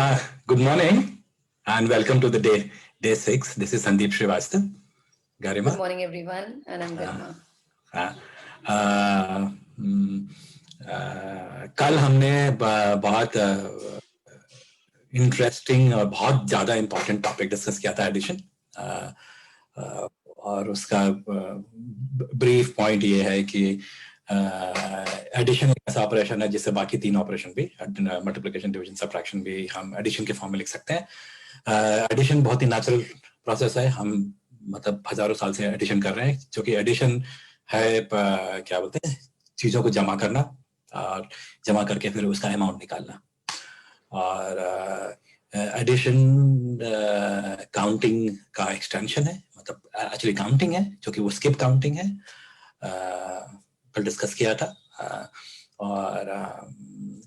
Good morning and welcome to the day 6. This is Sandeep Srivastava. Garima. Good morning, everyone, and I'm Garima. कल हमने बहुत interesting और बहुत ज़्यादा important topic discuss किया था एडिशन, और उसका ब्रीफ पॉइंट ये है कि एडिशन एक ऐसा ऑपरेशन है जिससे बाकी तीन ऑपरेशन भी, मल्टीप्लिकेशन, डिवीजन, सब्ट्रैक्शन भी हम एडिशन के फॉर्म में लिख सकते हैं। एडिशन बहुत ही नेचुरल प्रोसेस है। हम मतलब हजारों साल से एडिशन कर रहे हैं, जो कि एडिशन है क्या बोलते हैं, चीज़ों को जमा करना और जमा करके फिर उसका अमाउंट निकालना। और एडिशन काउंटिंग का एक्सटेंशन है, मतलब एक्चुअली काउंटिंग है, जो कि वो स्किप काउंटिंग है, कल डिस्कस किया था। और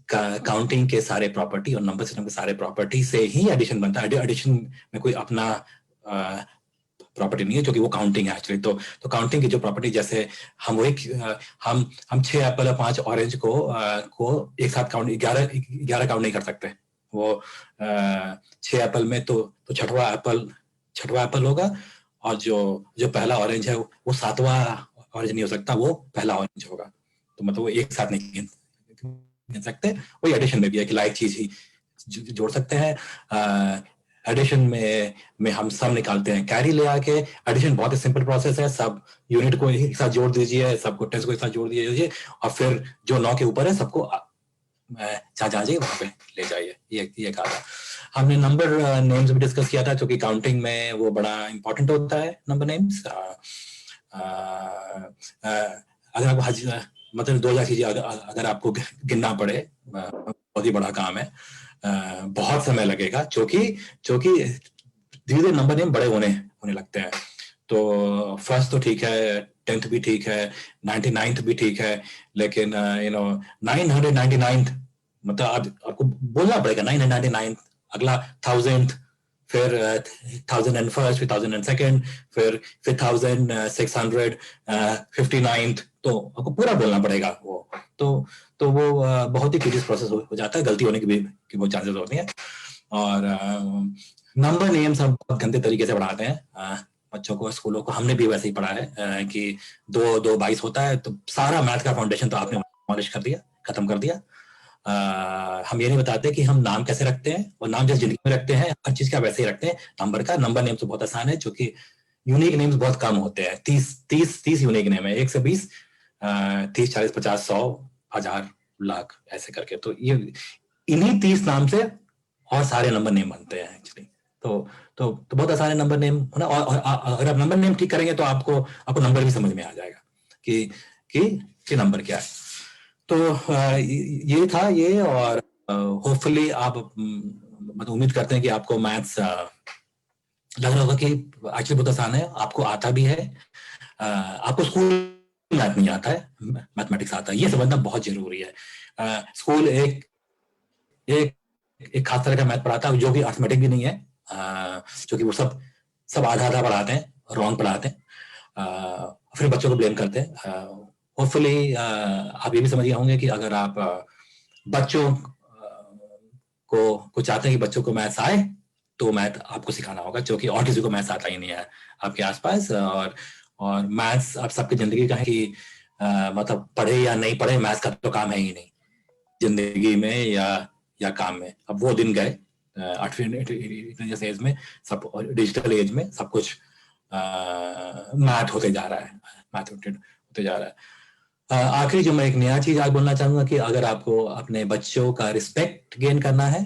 काउंटिंग के सारे प्रॉपर्टी और नंबर सिस्टम के सारे प्रॉपर्टी से ही एडिशन बनता है। एडिशन में कोई अपना प्रॉपर्टी नहीं है, जो कि वो काउंटिंग है एक्चुअली। तो काउंटिंग की जो प्रॉपर्टी, जैसे हम वो हम 6 एप्पल और 5 ऑरेंज को एक साथ काउंट 11 काउंट नहीं कर सकते। वो 6 एप्पल में तो छठवां एप्पल होगा, और जो पहला ऑरेंज है वो 7वां ऑरेंज नहीं हो सकता, वो पहला ऑरेंज होगा। तो मतलब वो एक साथ नहीं गिन सकते। वही एडिशन में भी है कि लाइक चीज ही जोड़ सकते हैं। एडिशन में हम सब निकालते हैं कैरी ले आके। एडिशन बहुत ही सिंपल प्रोसेस है। सब यूनिट को एक साथ जोड़ दीजिए, सबको टेंस को एक साथ जोड़ दीजिए, और फिर जो 9 के ऊपर है सबको जहाँ जाइए वहां पे ले जाइए। ये कहा था हमने। नंबर नेम्स भी डिस्कस किया था, क्योंकि काउंटिंग में वो बड़ा इंपॉर्टेंट होता है, नंबर नेम्स। अगर आपको मतलब 2000 चीजें अगर आपको गिनना पड़े, बहुत ही बड़ा काम है, बहुत समय लगेगा, क्योंकि धीरे धीरे नंबर नेम बड़े होने लगते हैं। तो फर्स्ट तो ठीक है, 10th भी ठीक है, 99th भी ठीक है, लेकिन 999th मतलब आपको बोलना पड़ेगा 999, अगला 1000th, फिर 1001st, फिर 1002nd, फिर 1659th, तो आपको पूरा बोलना पड़ेगा। वो तो वो बहुत ही क्रिटिकल प्रोसेस हो जाता है, गलती होने की भी बहुत चांसेस होती हैं। और नंबर नेम्स हम बहुत गंदे तरीके से पढ़ाते हैं बच्चों को, स्कूलों को। हमने भी वैसे ही पढ़ा है कि 2 22 होता है। तो सारा मैथ का फाउंडेशन तो आपने नॉलेज कर दिया, खत्म कर दिया। हम ये नहीं बताते कि हम नाम कैसे रखते हैं, और नाम जैसे जिंदगी में रखते हैं हर चीज का वैसे ही रखते हैं। नंबर नेम तो बहुत आसान है, जो कि यूनिक नेम्स बहुत कम होते हैं। 30 यूनिक नेम है, 1 से 20, 30, 40, 50, 100, 1000, लाख, ऐसे करके। तो ये इन्हीं 30 नाम से और सारे नंबर नेम बनते हैं एक्चुअली। तो बहुत आसान है नंबर नेम होना। और अगर आप नंबर नेम ठीक करेंगे तो आपको नंबर भी समझ में आ जाएगा कि नंबर क्या है। तो ये था ये। और होपफुली आप मतलब उम्मीद करते हैं कि आपको मैथ्स लग रहा होगा कि एक्चुअली बहुत आसान है, आपको आता भी है। आपको स्कूल मैथ नहीं आता है, मैथमेटिक्स आता है, ये समझना बहुत जरूरी है। स्कूल एक खास तरह का मैथ पढ़ाता है, जो कि अर्थमेटिक भी नहीं है, जो कि वो सब आधा आधा पढ़ाते हैं, रॉन्ग पढ़ाते हैं, फिर बच्चों को ब्लेम करते हैं। होपफुली आप ये भी समझ गए होंगे कि अगर आप बच्चों को चाहते हैं कि बच्चों को मैथ्स आए, तो मैथ आपको सिखाना होगा, क्योंकि और किसी को मैथ्स आता ही नहीं है आपके आसपास। और मैथ्स आप सबकी जिंदगी का है कि मतलब पढ़े या नहीं पढ़े, मैथ्स का तो काम है ही नहीं जिंदगी में या काम में। अब वो दिन गए। 8वीं एज में, सब डिजिटल एज में सब कुछ मैथ होते जा रहा है, मैथ होते जा रहा है। आखिरी जो मैं एक नया चीज आज बोलना चाहूंगा कि अगर आपको अपने बच्चों का रिस्पेक्ट गेन करना है,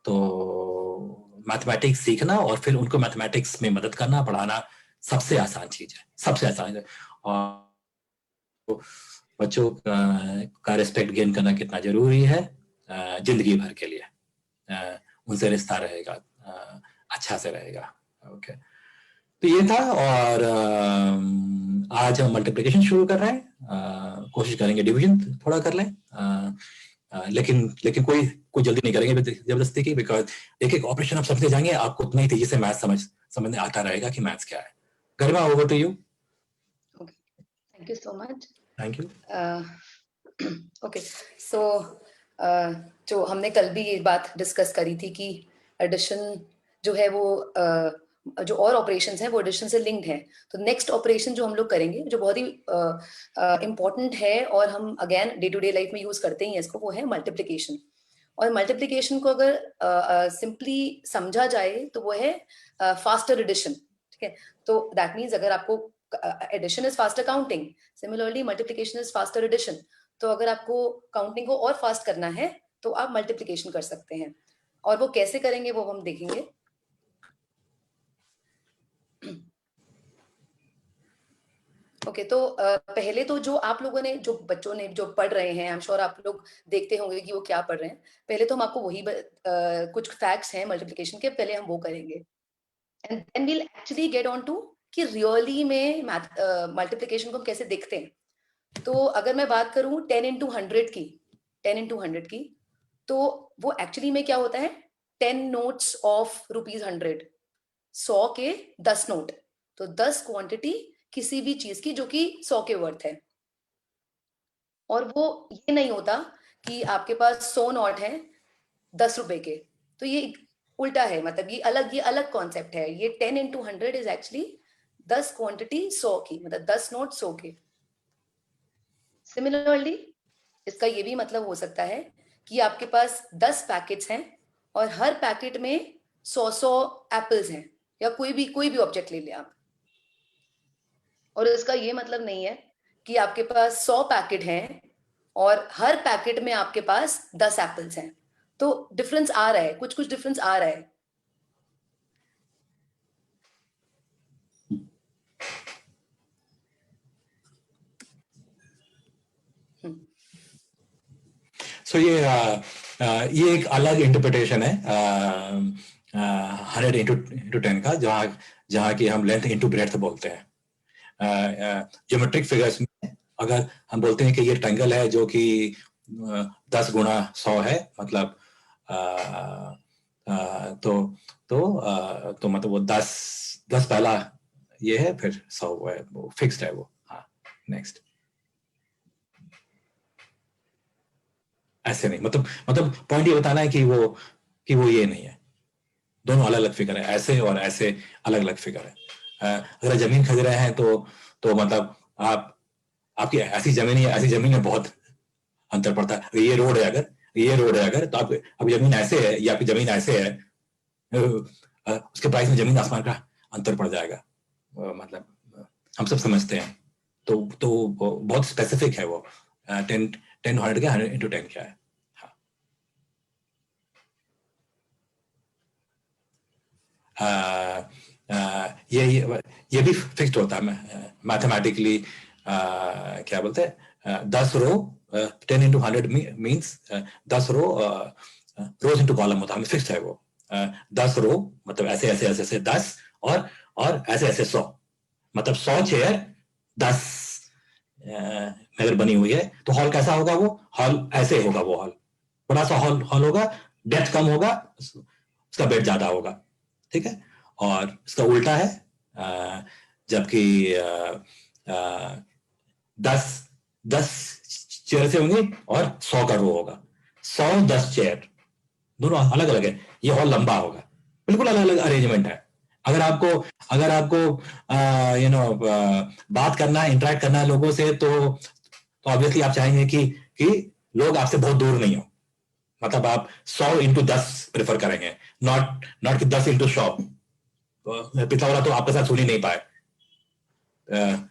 तो मैथमेटिक्स सीखना और फिर उनको मैथमेटिक्स में मदद करना, पढ़ाना सबसे आसान चीज है, सबसे आसान है। और बच्चों का रिस्पेक्ट गेन करना कितना जरूरी है जिंदगी भर के लिए, उनसे रिश्ता रहेगा, अच्छा से रहेगा। ओके, तो ये था। और आज हम मल्टीप्लिकेशन शुरू कर रहे हैं। कोशिश करेंगे डिवीजन थोड़ा कर लें, लेकिन कोई जल्दी नहीं करेंगे जबरदस्ती की, बिकॉज एक एक ऑपरेशन आप समझते जाएंगे, आपको उतना ही तेजी से मैथ समझने आता रहेगा कि मैथ्स क्या है। Garima, over to you. Okay, thank you so much. Thank you. Okay, so जो हमने कल भी ये बात डिस्कस करी थी कि एडिशन जो है वो जो और ऑपरेशंस हैं वो एडिशन से लिंक्ड हैं। तो नेक्स्ट ऑपरेशन जो हम लोग करेंगे जो बहुत ही इम्पोर्टेंट है और हम again day to day life में यूज करते ही हैं इसको, वो है मल्टीप्लिकेशन। और मल्टीप्लिकेशन को अगर सिंपली समझा जाए तो वो है फास्टर एडिशन। ठीक है, तो दैट मीन्स अगर आपको addition is faster counting, similarly multiplication is faster addition. तो अगर आपको काउंटिंग को और फास्ट करना है तो आप मल्टीप्लिकेशन कर सकते हैं, और वो कैसे करेंगे वो हम देखेंगे। ओके तो पहले तो जो आप लोगों ने, जो बच्चों ने जो पढ़ रहे हैं, आई एम श्योर आप लोग देखते होंगे कि वो क्या पढ़ रहे हैं। पहले तो हम आपको वही कुछ फैक्ट्स हैं मल्टीप्लिकेशन के, पहले हम वो करेंगे and then we'll actually get on to कि रियली में मल्टीप्लिकेशन को हम कैसे देखते हैं। तो अगर मैं बात करूं 10 into 100 की, 10 into 100 की, तो वो एक्चुअली में क्या होता है, 10 नोट्स ऑफ ₹100, 100 के 10 नोट। तो 10 क्वांटिटी किसी भी चीज की जो कि 100 के वर्थ है। और वो ये नहीं होता कि आपके पास 100 नोट है 10 रुपए के, तो ये उल्टा है, मतलब ये अलग कॉन्सेप्ट है। ये 10 into 100 इज एक्चुअली 10 क्वांटिटी 100 की, मतलब 10 नोट 100 के। सिमिलरली इसका ये भी मतलब हो सकता है कि आपके पास 10 पैकेट्स हैं और हर पैकेट में 100 एप्पल्स हैं, या कोई भी ऑब्जेक्ट ले लें आप। और इसका ये मतलब नहीं है कि आपके पास 100 पैकेट हैं और हर पैकेट में आपके पास 10 एप्पल्स हैं। तो डिफरेंस आ रहा है, कुछ डिफरेंस आ रहा है। सो ये एक अलग इंटरप्रिटेशन है 100 into 10 का, जहाँ की हम लेंथ इंटू ब्रेड्थ बोलते हैं। ज्योमेट्रिक फिगर्स में अगर हम बोलते हैं कि ये ट्रायंगल है जो कि 10 गुणा 100 है, मतलब तो मतलब वो 10 पहला ये है, फिर 100 वो है, वो फिक्स्ड है वो। हाँ, नेक्स्ट। ऐसे नहीं, मतलब पॉइंट ये बताना है कि वो ये नहीं है, दोनों अलग अलग फिगर है, ऐसे और ऐसे अलग अलग फिगर है। अगर जमीन खरीद रहे हैं तो मतलब आपकी ऐसी जमीन में बहुत अंतर पड़ता है। ये रोड है अगर तो आप, अब जमीन ऐसे है या आपकी जमीन ऐसे है, उसके प्राइस में जमीन आसमान का अंतर पड़ जाएगा। मतलब हम सब समझते हैं। तो बहुत स्पेसिफिक है वो। 10 100 का 100 into 10 क्या है। ये भी फिक्स्ड होता है मैथमेटिकली। क्या बोलते हैं, 10 रो, 10 into 100 मीन्स 10 रो, रोज इंटू कॉलम होता है, फिक्स्ड है वो। 10 रो मतलब ऐसे ऐसे ऐसे ऐसे 10, और ऐसे ऐसे 100, मतलब 100 चेयर 10 अगर बनी हुई है तो हॉल कैसा होगा, वो हॉल ऐसे होगा, वो हॉल बड़ा सा हॉल होगा, डेप्थ कम होगा, उसका बेड ज्यादा होगा। ठीक है, और इसका उल्टा है, जबकि 10 चेयर से होंगे और 100 का रो होगा। 100 10 चेयर दोनों अलग अलग है, ये हॉल लंबा होगा, बिल्कुल अलग अलग अरेंजमेंट है। अगर आपको बात करना है, इंटरेक्ट करना है लोगों से, तो ऑब्वियसली आप चाहेंगे कि लोग आपसे बहुत दूर नहीं हो, मतलब आप 100 into 10 प्रेफर करेंगे, नॉट कि 10 into 100। पिछला वाला तो आपके साथ सुन ही नहीं पाए,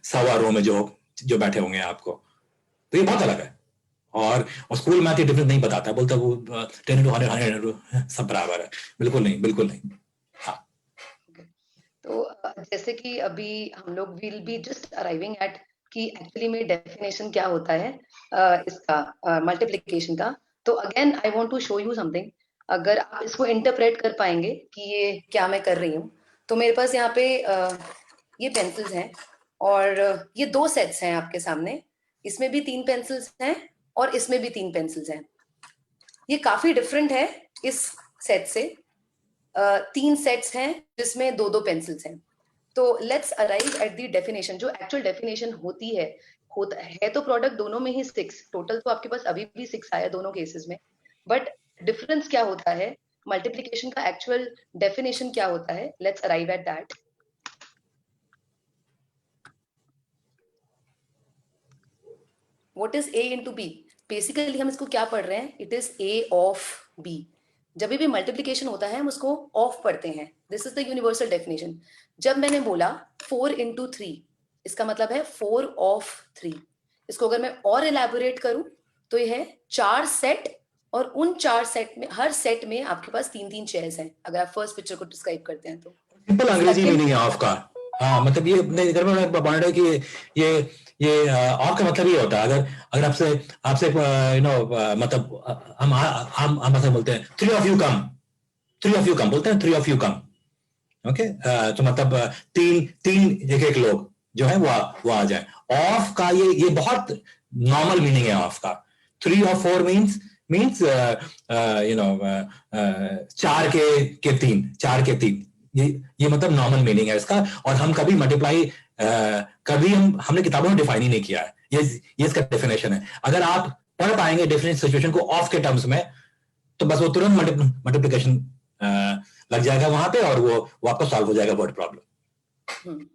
100 रो में जो बैठे होंगे आपको, तो ये बहुत अलग है। और स्कूल मैथ ये डिफरेंस नहीं बताता, बोलता वो 10 into 100 100 सब बराबर है। बिल्कुल नहीं। हाँ, तो जैसे कि अभी हम लोग will be just arriving at कि एक्चुअली में डेफिनेशन क्या होता है इसका, मल्टीप्लिकेशन का। तो again I want to show you something. अगर आप इसको इंटरप्रेट कर पाएंगे कि ये क्या मैं कर रही हूँ, तो मेरे पास यहाँ पे ये पेंसिल्स हैं, और ये 2 सेट्स हैं आपके सामने। इसमें भी 3 पेंसिल्स हैं और इसमें भी 3 पेंसिल्स हैं। ये काफी डिफरेंट है इस सेट से। 3 सेट्स हैं जिसमें 2 पेंसिल्स हैं। तो let's arrive at the definition. जो एक्चुअल डेफिनेशन होती है, होता है तो प्रोडक्ट दोनों में ही 6 टोटल, तो आपके पास अभी भी 6 आया दोनों केसेस में। बट डिफरेंस क्या होता है, मल्टीप्लिकेशन का एक्चुअल डेफिनेशन क्या होता है, let's arrive at that. What is A into B? Basically हम इसको क्या पढ़ रहे हैं, it is A of B. जब भी मल्टीप्लिकेशन होता है हम उसको ऑफ पढ़ते हैं, this is the universal definition. जब मैंने बोला 4 इंटू 3, इसका मतलब है 4 ऑफ 3। इसको अगर मैं और इलेबोरेट करूं तो ये है 4 सेट, और उन 4 सेट में, हर सेट में आपके पास 3-3 चेयर्स हैं, अगर आप फर्स्ट पिक्चर को डिस्क्राइब करते हैं तो। सिंपल अंग्रेजी सेकंड, मीनिंग है ऑफ का। हाँ, मतलब ये अपने घर में पॉइंट है कि ये ऑफ का मतलब ये होता है, अगर अगर आपसे आपसे यू नो मतलब हम ऐसा बोलते हैं 3 of you come, 3 of you come बोलते हैं, 3 ऑफ यू कम। ओके, तो मतलब तीन तीन एक एक लोग जो है वो आ जाए। ऑफ का ये बहुत नॉर्मल मीनिंग है ऑफ का। 3 और 4 मीन्स यू नो 4 के 3, 4 के 3, ये मतलब नॉर्मल मीनिंग है इसका। और हम कभी मल्टीप्लाई कभी हमने किताबों में डिफाइन ही नहीं किया है, ये इसका डेफिनेशन है। अगर आप पढ़ पाएंगे डिफरेंट सिचुएशन को ऑफ के टर्म्स में, तो बस वो तुरंत मल्टीप्लिकेशन लग जाएगा वहां पे, और वो आपका सॉल्व हो जाएगा वर्ड प्रॉब्लम।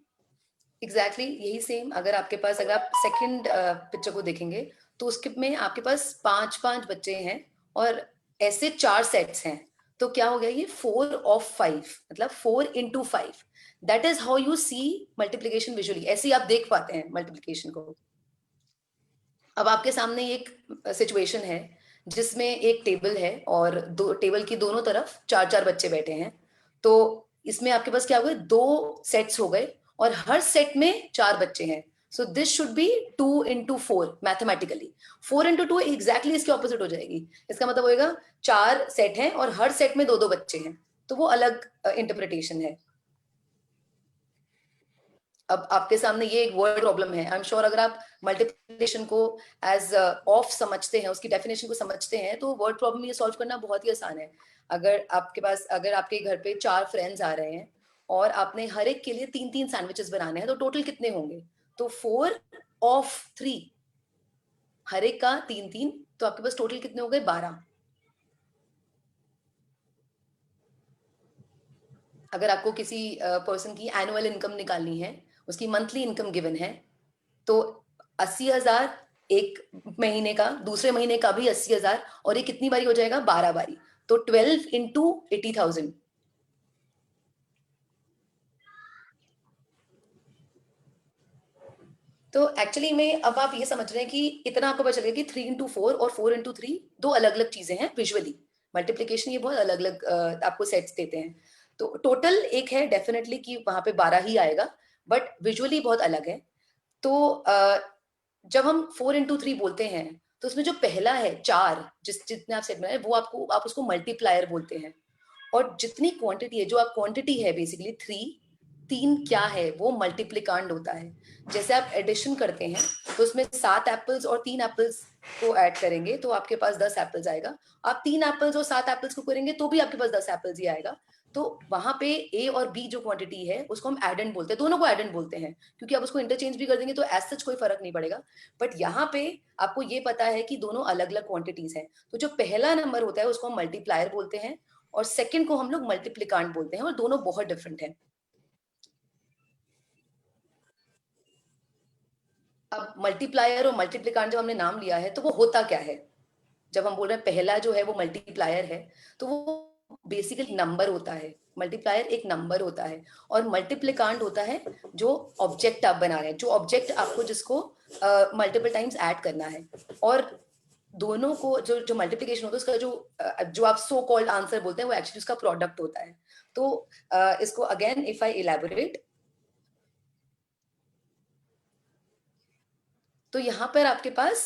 एग्जैक्टली यही सेम। अगर आपके पास, अगर आप सेकंड पिक्चर को देखेंगे तो उसके में आपके पास 5-5 बच्चे हैं और ऐसे 4 सेट्स हैं, तो क्या हो गया, ये 4 ऑफ 5, मतलब 4 into 5। That is how you see multiplication visually, ऐसे ही आप देख पाते हैं मल्टीप्लीकेशन को। अब आपके सामने एक सिचुएशन है जिसमें एक टेबल है और दो टेबल की दोनों तरफ 4-4 बच्चे बैठे हैं। तो इसमें आपके पास क्या हो गए, 2 सेट्स हो गए और हर सेट में 4 बच्चे हैं। So this should be 2 into 4 mathematically. 4 into 2 exactly इसके ऑपोजिट हो जाएगी। इसका मतलब होएगा 4 सेट हैं और हर सेट में 2-2 बच्चे हैं, तो वो अलग इंटरप्रिटेशन है। अब आपके सामने ये एक वर्ड प्रॉब्लम है। आई एम श्योर अगर आप मल्टीप्लिकेशन को एज ऑफ समझते हैं, उसकी डेफिनेशन को समझते हैं, तो वर्ड प्रॉब्लम ये सॉल्व करना बहुत ही आसान है। अगर आपके पास, अगर आपके घर पे 4 फ्रेंड्स आ रहे हैं और आपने हर एक के लिए 3-3 सैंडविचेस बनाने हैं, तो टोटल कितने होंगे? तो 4 ऑफ 3, हर एक का 3-3, तो आपके पास टोटल कितने हो गए? 12। अगर आपको किसी पर्सन की एनुअल इनकम निकालनी है, उसकी मंथली इनकम गिवन है, तो 80,000 एक महीने का, दूसरे महीने का भी 80,000, और ये कितनी बारी हो जाएगा? 12 बारी। तो 12 इंटू 80,000। तो एक्चुअली में अब आप ये समझ रहे हैं कि इतना आपको पता चलेगा कि 3 इंटू 4 और 4 इंटू 3 दो अलग अलग चीजें हैं विजुअली। मल्टीप्लीकेशन ये बहुत अलग अलग आपको सेट्स देते हैं। तो टोटल एक है डेफिनेटली कि वहां पे 12 ही आएगा, बट विजुअली बहुत अलग है। तो जब हम 4 इंटू 3 बोलते हैं, तो उसमें जो पहला है 4, जितने आप सेट बनाए, वो आप उसको मल्टीप्लायर बोलते हैं। और जितनी क्वांटिटी है, जो आप क्वांटिटी है बेसिकली 3 क्या है, वो मल्टीप्लिकांड होता है। जैसे आप एडिशन करते हैं तो उसमें 7 एप्पल्स और 3 एप्पल्स को ऐड करेंगे तो आपके पास 10 एप्पल्स आएगा। आप 3 एप्पल्स और 7 एप्पल्स को करेंगे तो भी आपके पास 10 एप्पल्स ही आएगा। तो वहां पे ए और बी जो क्वांटिटी है उसको हम एडेंड बोलते हैं, दोनों को एडेंड बोलते हैं, क्योंकि आप उसको इंटरचेंज भी कर देंगे तो एज सच कोई फर्क नहीं पड़ेगा। बट यहाँ पे आपको ये पता है कि दोनों अलग अलग क्वांटिटीज हैं। तो जो पहला नंबर होता है उसको हम मल्टीप्लायर बोलते हैं और सेकंड को हम लोग मल्टीप्लिकांड बोलते हैं, और दोनों बहुत डिफरेंट है। अब मल्टीप्लायर और मल्टीप्लिकांड जब हमने नाम लिया है तो वो होता क्या है? जब हम बोल रहे हैं पहला जो है वो मल्टीप्लायर है, तो वो बेसिकली नंबर होता है। मल्टीप्लायर एक नंबर होता है और मल्टीप्लिकांड होता है जो ऑब्जेक्ट आप बना रहे हैं, जो ऑब्जेक्ट आपको जिसको मल्टीपल टाइम्स ऐड करना है। और दोनों को जो जो मल्टीप्लिकेशन होता है उसका जो आप सो कॉल्ड आंसर बोलते हैं वो एक्चुअली उसका प्रोडक्ट होता है। तो इसको अगेन इफ आई इलेबोरेट, तो यहां पर आपके पास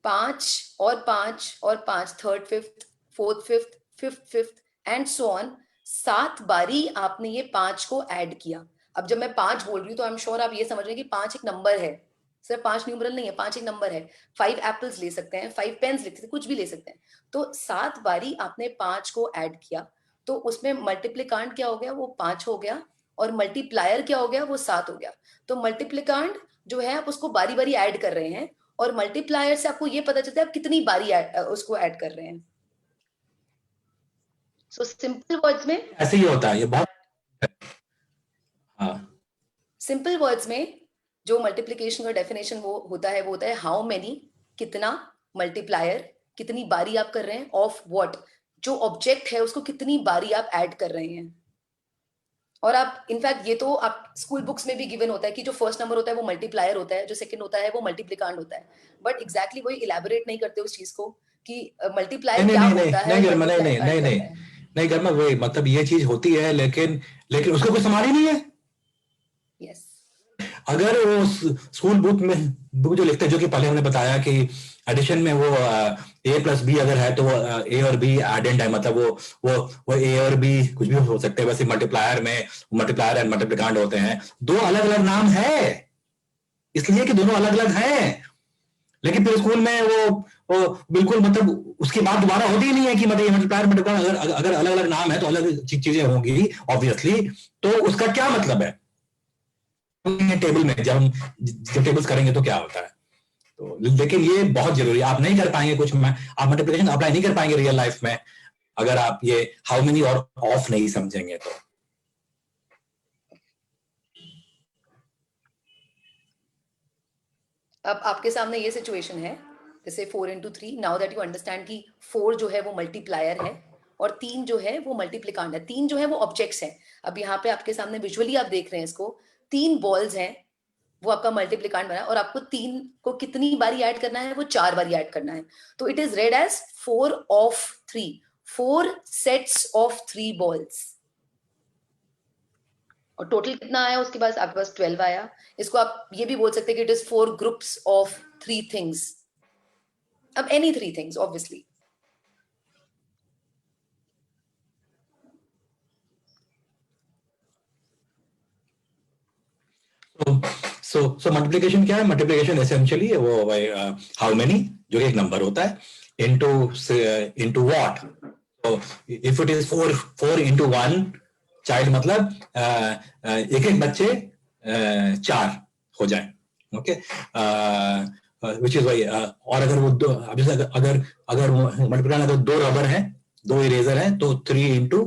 5 और 5 और 5, third fifth, fourth fifth, fifth fifth and so on, 7 बारी आपने ये 5 को ऐड किया। अब जब मैं 5 बोल रही हूँ तो आई एम श्योर आप ये समझ रहे हैं कि 5 एक नंबर है, सिर्फ 5 न्यूमरल नहीं है, 5 एक नंबर है। 5 एप्पल्स ले सकते हैं, 5 पेन्स ले सकते हैं, कुछ भी ले सकते हैं। तो 7 बारी आपने 5 को ऐड किया, तो उसमें मल्टीप्लिकांड क्या हो गया? वो 5 हो गया, और मल्टीप्लायर क्या हो गया? वो 7 हो गया। तो मल्टीप्लिकांड जो है आप उसको बारी बारी ऐड कर रहे हैं, और मल्टीप्लायर से आपको ये पता चलता है आप कितनी बारी उसको ऐड कर रहे हैं। सो सिंपल वर्ड्स में ऐसे ही होता है ये बहुत। हाँ सिंपल वर्ड्स में जो मल्टीप्लिकेशन का डेफिनेशन वो होता है हाउ मेनी, कितना, मल्टीप्लायर कितनी बारी आप कर रहे हैं, ऑफ व्हाट, जो ऑब्जेक्ट है उसको कितनी बारी आप ऐड कर रहे हैं। और आप इनफैक्ट ये तो आप स्कूल बुक्स में भी गिवन होता है कि जो फर्स्ट नंबर होता है वो मल्टीप्लायर होता है, जो सेकंड होता है वो मल्टीप्लिकांड होता है, बट एग्जैक्टली वही इलेबोरेट नहीं करते उस चीज को कि मल्टीप्लायर नहीं क्या नहीं नहीं होता है नहीं और गर्मा, नहीं मल्टीप्लाई नहीं क्यों नहीं ऐड नहीं करता है। नहीं गर्मा, वही मतलब ये चीज होती है, लेकिन लेकिन उसका कोई सवाल ही नहीं है। यस। अगर वो स्कूल बुक जो लिखते हैं, जो कि पहले हमने बताया कि एडिशन में वो ए प्लस बी अगर है तो वो ए और बी एडेंड है, मतलब वो ए और बी कुछ भी हो सकते हैं। वैसे मल्टीप्लायर में मल्टीप्लायर एंड मल्टीप्लिकांड होते हैं, दो अलग अलग नाम है इसलिए कि दोनों अलग अलग हैं। लेकिन फिर स्कूल में वो बिल्कुल मतलब उसकी बात दोबारा होती ही नहीं है कि मतलब ये मल्टीप्लायर मल्टीप्लायर अगर अलग अलग नाम है तो अलग चीजें होंगी ऑब्वियसली। तो उसका क्या मतलब है टेबल में, जब टेबल्स करेंगे तो क्या होता है। तो लेकिन ये बहुत जरूरी है, आप नहीं कर पाएंगे कुछ में, आप मल्टीप्लिकेशन अप्लाई नहीं कर पाएंगे रियल लाइफ में अगर आप ये हाउ मेनी और ऑफ नहीं समझेंगे तो। अब आपके सामने ये सिचुएशन है, जैसे 4 into 3, now that you understand कि 4 जो है वो मल्टीप्लायर है और 3 जो है वो मल्टीप्लिकांड है। 3 जो है वो ऑब्जेक्ट्स हैं। अब यहाँ पे आपके सामने विजुअली आप देख रहे हैं इसको, 3 बॉल्स हैं, वो आपका मल्टीप्लिकांड बना, और आपको 3 को कितनी बारी ऐड करना है, वो 4 बारी ऐड करना है। तो it is red as 4 of 3, 4 sets of 3 balls. और टोटल कितना आया उसके बाद आपके पास 12 आया। इसको आप ये भी बोल सकते हैं कि it is 4 groups of 3 things. अब एनी 3 थिंग्स ऑब्वियसली। सो मल्टीप्लिकेशन क्या है? मल्टीप्लिकेशन एसेंशियली वो हाउ मेनी जो एक नंबर होता है इनटू इनटू व्हाट। तो if it is 4 into 1 child, मतलब एक एक बच्चे 4 हो जाए, ओके, विच इज वाई। और अगर वो दो, अब जैसे अगर अगर मल्टीप्लिकेशन अगर 2 रबर हैं, 2 इरेजर हैं, तो 3 into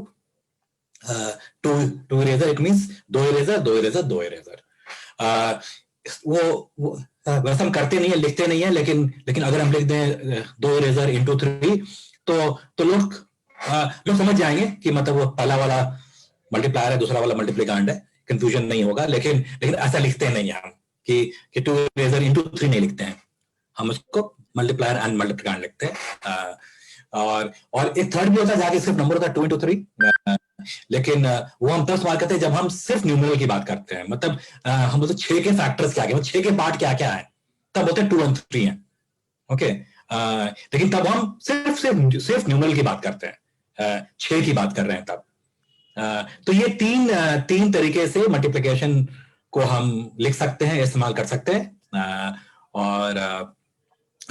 2 eraser, it means 2 eraser 2 eraser 2 eraser. वो वैसे हम करते नहीं है, लिखते नहीं है, लेकिन अगर हम लिख दें 2 इरेजर इंटू 3 तो लोग समझ जाएंगे कि मतलब वो पहला वाला मल्टीप्लायर है, दूसरा वाला मल्टीप्लिकांड है, कंफ्यूजन नहीं होगा। लेकिन ऐसा लिखते नहीं है हम कि 2 इरेजर इंटू 3 नहीं लिखते हैं, हम उसको मल्टीप्लायर एंड मल्टीप्लिकांड लिखते हैं। और एक थर्ड भी होता है जहाँ सिर्फ नंबर होता है 2 into 3, लेकिन वो हम तब इस्तेमाल करते हैं जब हम सिर्फ न्यूमेरल की बात करते हैं, मतलब हम बोलते 6 के फैक्टर्स क्या क्या, 6 के पार्ट क्या क्या है, तब बोलते हैं 2 and 3 है, ओके। लेकिन तब हम सिर्फ न्यूमेरल की बात करते हैं, 6 की बात कर रहे हैं तब। तो ये तीन तरीके से मल्टीप्लिकेशन को हम लिख सकते हैं, इस्तेमाल कर सकते हैं। और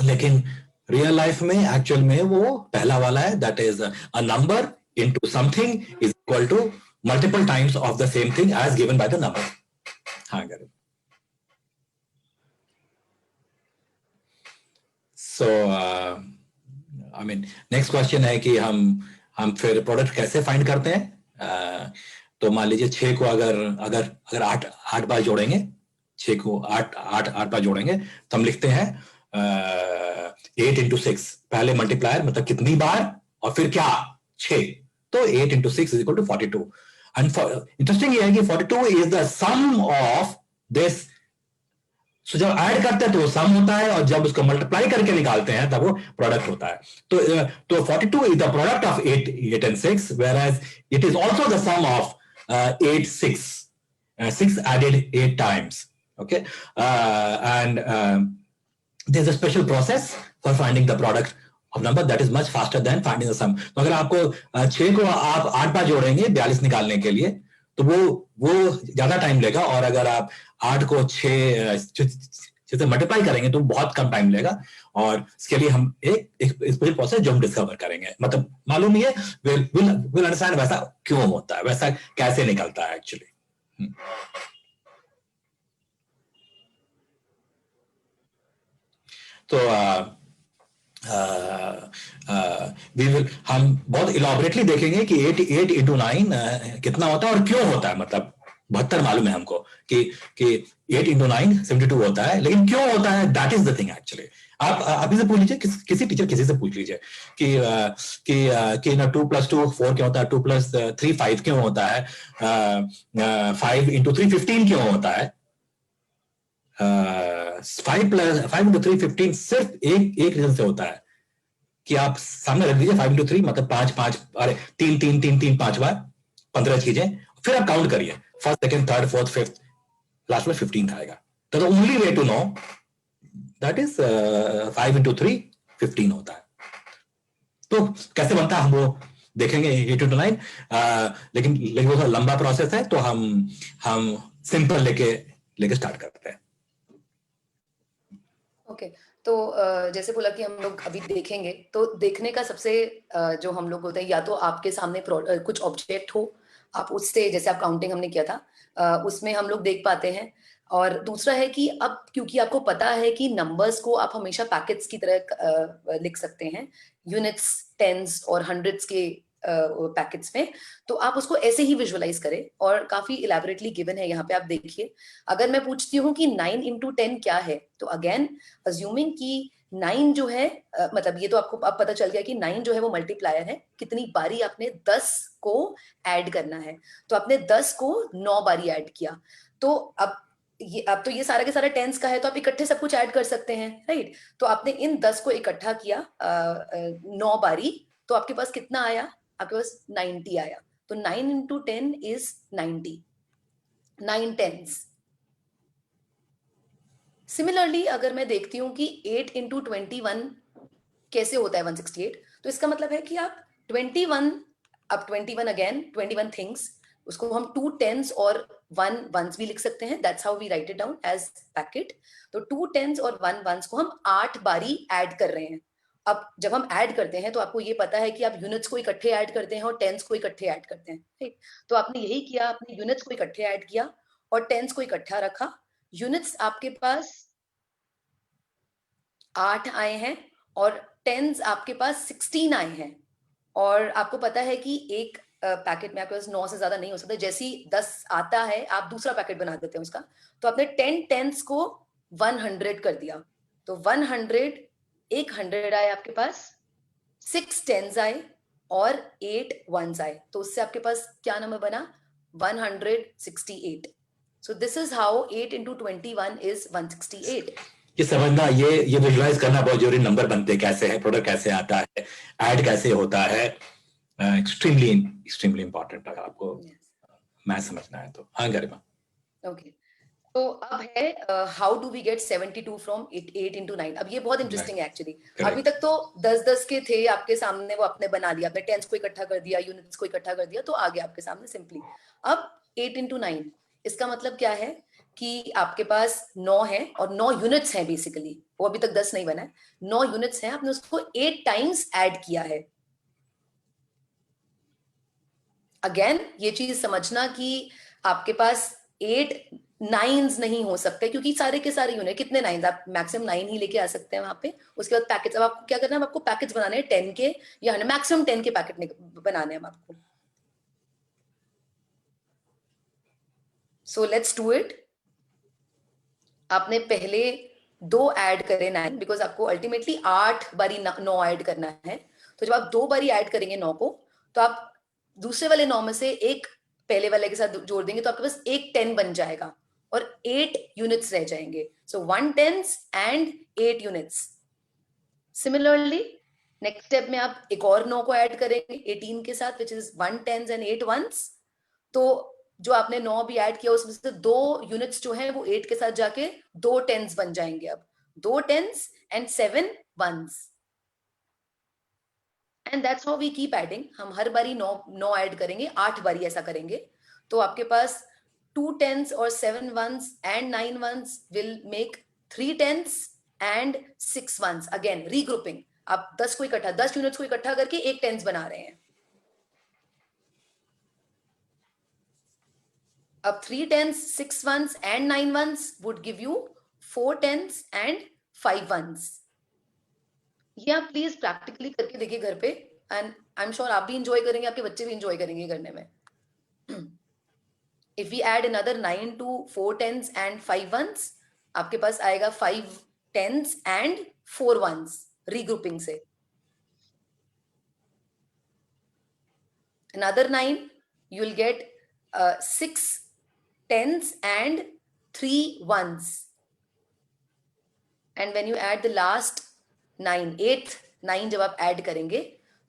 लेकिन रियल लाइफ में एक्चुअल में वो पहला वाला है, that is a number into something is equal to multiple times of the same thing as given by the number. हाँ गरीब। So I mean next question है कि हम फिर प्रोडक्ट कैसे फाइंड करते हैं। तो मान लीजिए 6 को अगर अगर अगर 8 बार जोड़ेंगे, 6 को 8 बार जोड़ेंगे तो हम लिखते हैं 8 into 6, पहले मल्टीप्लायर मतलब कितनी बार और फिर क्या 6, तो 8 into 6 is equal to 42। And interesting ये है कि 42 is the sum of this. So जब ऐड करते हैं तो वो सम होता है, और जब उसको मल्टीप्लाई करके निकालते हैं तब वो प्रोडक्ट होता है। तो 42 is the product of 8 and 6, whereas it is also the sum of 8 6 6 added 8 times, okay, and there's a special process for finding the product of number that is much faster than finding the sum। तो अगर आपको 6 को आप 8 बार जोड़ेंगे 42 निकालने के लिए तो वो ज्यादा टाइम लेगा, और अगर आप 8 को 6 से मल्टीप्लाई करेंगे तो बहुत कम टाइम लेगा। और इसके लिए हम एक स्पेशल प्रोसेस जो हम डिस्कवर करेंगे, मतलब मालूम ही है, विल अंडरस्टैंड वैसा क्यों होता है, वैसा कैसे निकलता है एक्चुअली। तो हम बहुत इलाबोरेटली देखेंगे कि 8 into 9 कितना होता है और क्यों होता है। मतलब 72 मालूम है हमको कि 8 into 9 72 होता है, लेकिन क्यों होता है, that is the thing actually. आप इसे पूछ लीजिए, किसी टीचर किसी से पूछ लीजिए कि ना 2 + 2 4 क्यों होता है, 2 + 3 5 क्यों होता है, 5 into 3 15 क्यों होता है, 5 into 3 15 सिर्फ एक रीजन से होता है कि आप सामने रख दीजिए 5 into 3 मतलब 5 अरे 3 3 3 3 5 बार 15 कीजिए, फिर आप काउंट करिए, first second third fourth fifth, last में 15 आएगा। तो the only way to know that is 5 into 3 15 होता है। तो कैसे बनता है हम वो देखेंगे 8 into 9, लेकिन वो थोड़ा लंबा प्रोसेस है, तो हम सिंपल लेके स्टार्ट करते हैं। ओके तो जैसे बोला कि हम लोग अभी देखेंगे, तो देखने का सबसे जो हम लोग होते हैं, या तो आपके सामने कुछ ऑब्जेक्ट हो, आप उससे, जैसे आप काउंटिंग हमने किया था उसमें हम लोग देख पाते हैं। और दूसरा है कि अब क्योंकि आपको पता है कि नंबर्स को आप हमेशा पैकेट्स की तरह लिख सकते हैं, यूनिट्स, टेंस और हंड्रेड्स के पैकेट्स में, तो आप उसको ऐसे ही विजुअलाइज करें, और काफी इलेबोरेटली गिवन है यहाँ पे। आप देखिए, अगर मैं पूछती हूँ कि 9 into 10 क्या है, तो अगेन अज्यूमिंग कि 9 जो है मतलब ये तो आपको अब पता चल गया कि 9 जो है वो मल्टीप्लायर है, कितनी बारी आपने 10 को ऐड करना है, तो आपने 10 को 9 बारी ऐड किया। तो अब तो ये सारा के सारा टेंस का है, तो आप इकट्ठे सब कुछ ऐड कर सकते हैं, राइट। तो आपने इन 10 को इकट्ठा किया 9 बारी, तो आपके पास कितना आया, आपके पास 90 आया। तो 9 into 10 is 90, 9 tens। सिमिलरली अगर मैं देखती हूँ कि 8 into 21 कैसे होता है 168, तो इसका मतलब है कि आप 21, अब 21 अगेन 21 थिंग्स, उसको हम 2 टेंस और 1 वंस भी लिख सकते हैं, that's how we write it down as packet. तो 2 टेंस और 1 वंस को हम 8 बारी ऐड कर रहे हैं। अब जब हम ऐड करते हैं, तो आपको ये पता है कि आप यूनिट्स को इकट्ठे ऐड करते हैं और टेंस को इकट्ठे ऐड करते हैं, ठीक। तो आपने यही किया, आपने यूनिट्स को इकट्ठे ऐड किया और टेंस को इकट्ठा रखा। यूनिट्स आपके पास 8 आए हैं और टेंस आपके पास 16 आए हैं। और आपको पता है कि एक पैकेट में आपके पास 9 से ज्यादा नहीं हो सकता, जैसे ही 10 आता है आप दूसरा पैकेट बना देते हैं उसका। तो आपने 10 टेंस को 100 कर दिया, तो 100, एक 100 आए आपके पास, 6 टेंस आए और 8 वंस आए, तो उससे आपके पास क्या नंबर बना, 168। So this is how 8 into 21 is 168। ये समझना, ये विजुलाइज करना बहुत जरूरी, नंबर बनते कैसे हैं, प्रोडक्ट कैसे आता है, ऐड कैसे होता है, एक्सट्रीमली एक्सट्रीमली इंपॉर्टेंट अगर आपको मैथ समझना है तो। हाँ गरिमा। ओके तो अब है how do we get 72 from 8 into 9। अब ये बहुत इंटरेस्टिंग है एक्चुअली। अभी तक तो 10-10 के थे आपके सामने, वो आपने बना लिया, आपने टेंस को इकट्ठा कर दिया, यूनिट्स को इकट्ठा कर दिया, तो आ गया आपके सामने सिंपली। अब 8 into 9, इसका मतलब क्या है कि आपके पास 9 है और 9 यूनिट्स हैं बेसिकली, वो अभी तक 10 नहीं बना है, 9 यूनिट्स हैं, आपने उसको 8 टाइम्स ऐड किया है। अगेन ये चीज समझना कि आपके पास 8 नाइन्स नहीं हो सकते, क्योंकि सारे के सारे यूनिट, कितने नाइन्स, आप मैक्सिमम 9 ही लेके आ सकते हैं वहां पे। उसके बाद पैकेट्स, अब आपको क्या करना है, आपको पैकेट्स बनाने हैं 10 के या मैक्सिमम 10 के पैकेट बनाने हैं आपको। So let's do it. आपने पहले 2 ऐड करे 9, बिकॉज आपको अल्टीमेटली 8 बारी 9 ऐड करना है। तो जब आप 2 बारी ऐड करेंगे 9 को, तो आप दूसरे वाले 9 में से एक पहले वाले के साथ जोड़ देंगे, तो आपके पास एक 10 बन जाएगा और 8 यूनिट्स रह जाएंगे। So 1 tens and 8 units. Similarly next step में आप एक और 9 को ऐड करेंगे 18 के साथ, which is 1 tens and 8 ones. तो जो आपने 9 भी ऐड किया, उसमें से 2 यूनिट्स जो हैं वो 8 के साथ जाके 2 टेंस बन जाएंगे। अब 2 tens and 7 ones, and that's how we keep adding. हम हर बारी 9 ऐड करेंगे, 8 बारी ऐसा करेंगे, तो आपके पास 2 टेंस और 7 ones and 9 ones will make 3 tens and 6 ones. Again regrouping, आप 10 को इकट्ठा, 10 यूनिट्स को इकट्ठा करके एक टेंस बना रहे हैं। अब 3 tens, 6 ones and 9 ones would give you 4 tens and 5 ones. ये आप प्लीज प्रैक्टिकली करके देखिए घर पे, एंड आई एम श्योर आप भी इंजॉय करेंगे, आपके बच्चे भी इंजॉय करेंगे करने में. If we add another 9 to 4 tens and 5 ones, आपके पास आएगा 5 tens and 4 ones regrouping से. Another 9, you will get 6 tens and 3 ones. And when you add the last 9, 8th 9 जब आप ऐड करेंगे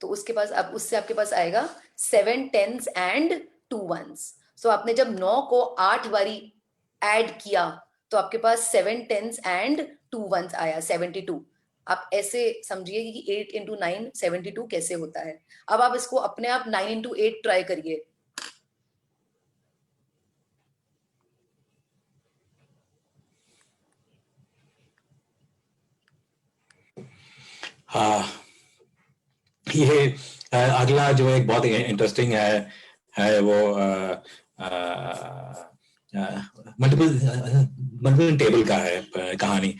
तो उसके पास अब उससे आपके पास आएगा 7 tens and 2 ones. सो आपने जब 9 को 8 बारी ऐड किया तो आपके पास 7 tens and 2 ones आया, 72. आप ऐसे समझिए कि 8 into 9 72 कैसे होता है. अब आप इसको अपने आप 9 into 8 ट्राई करिए. हाँ, ये अगला जो एक बहुत इंटरेस्टिंग है वो मल्टीपल टेबल का है कहानी.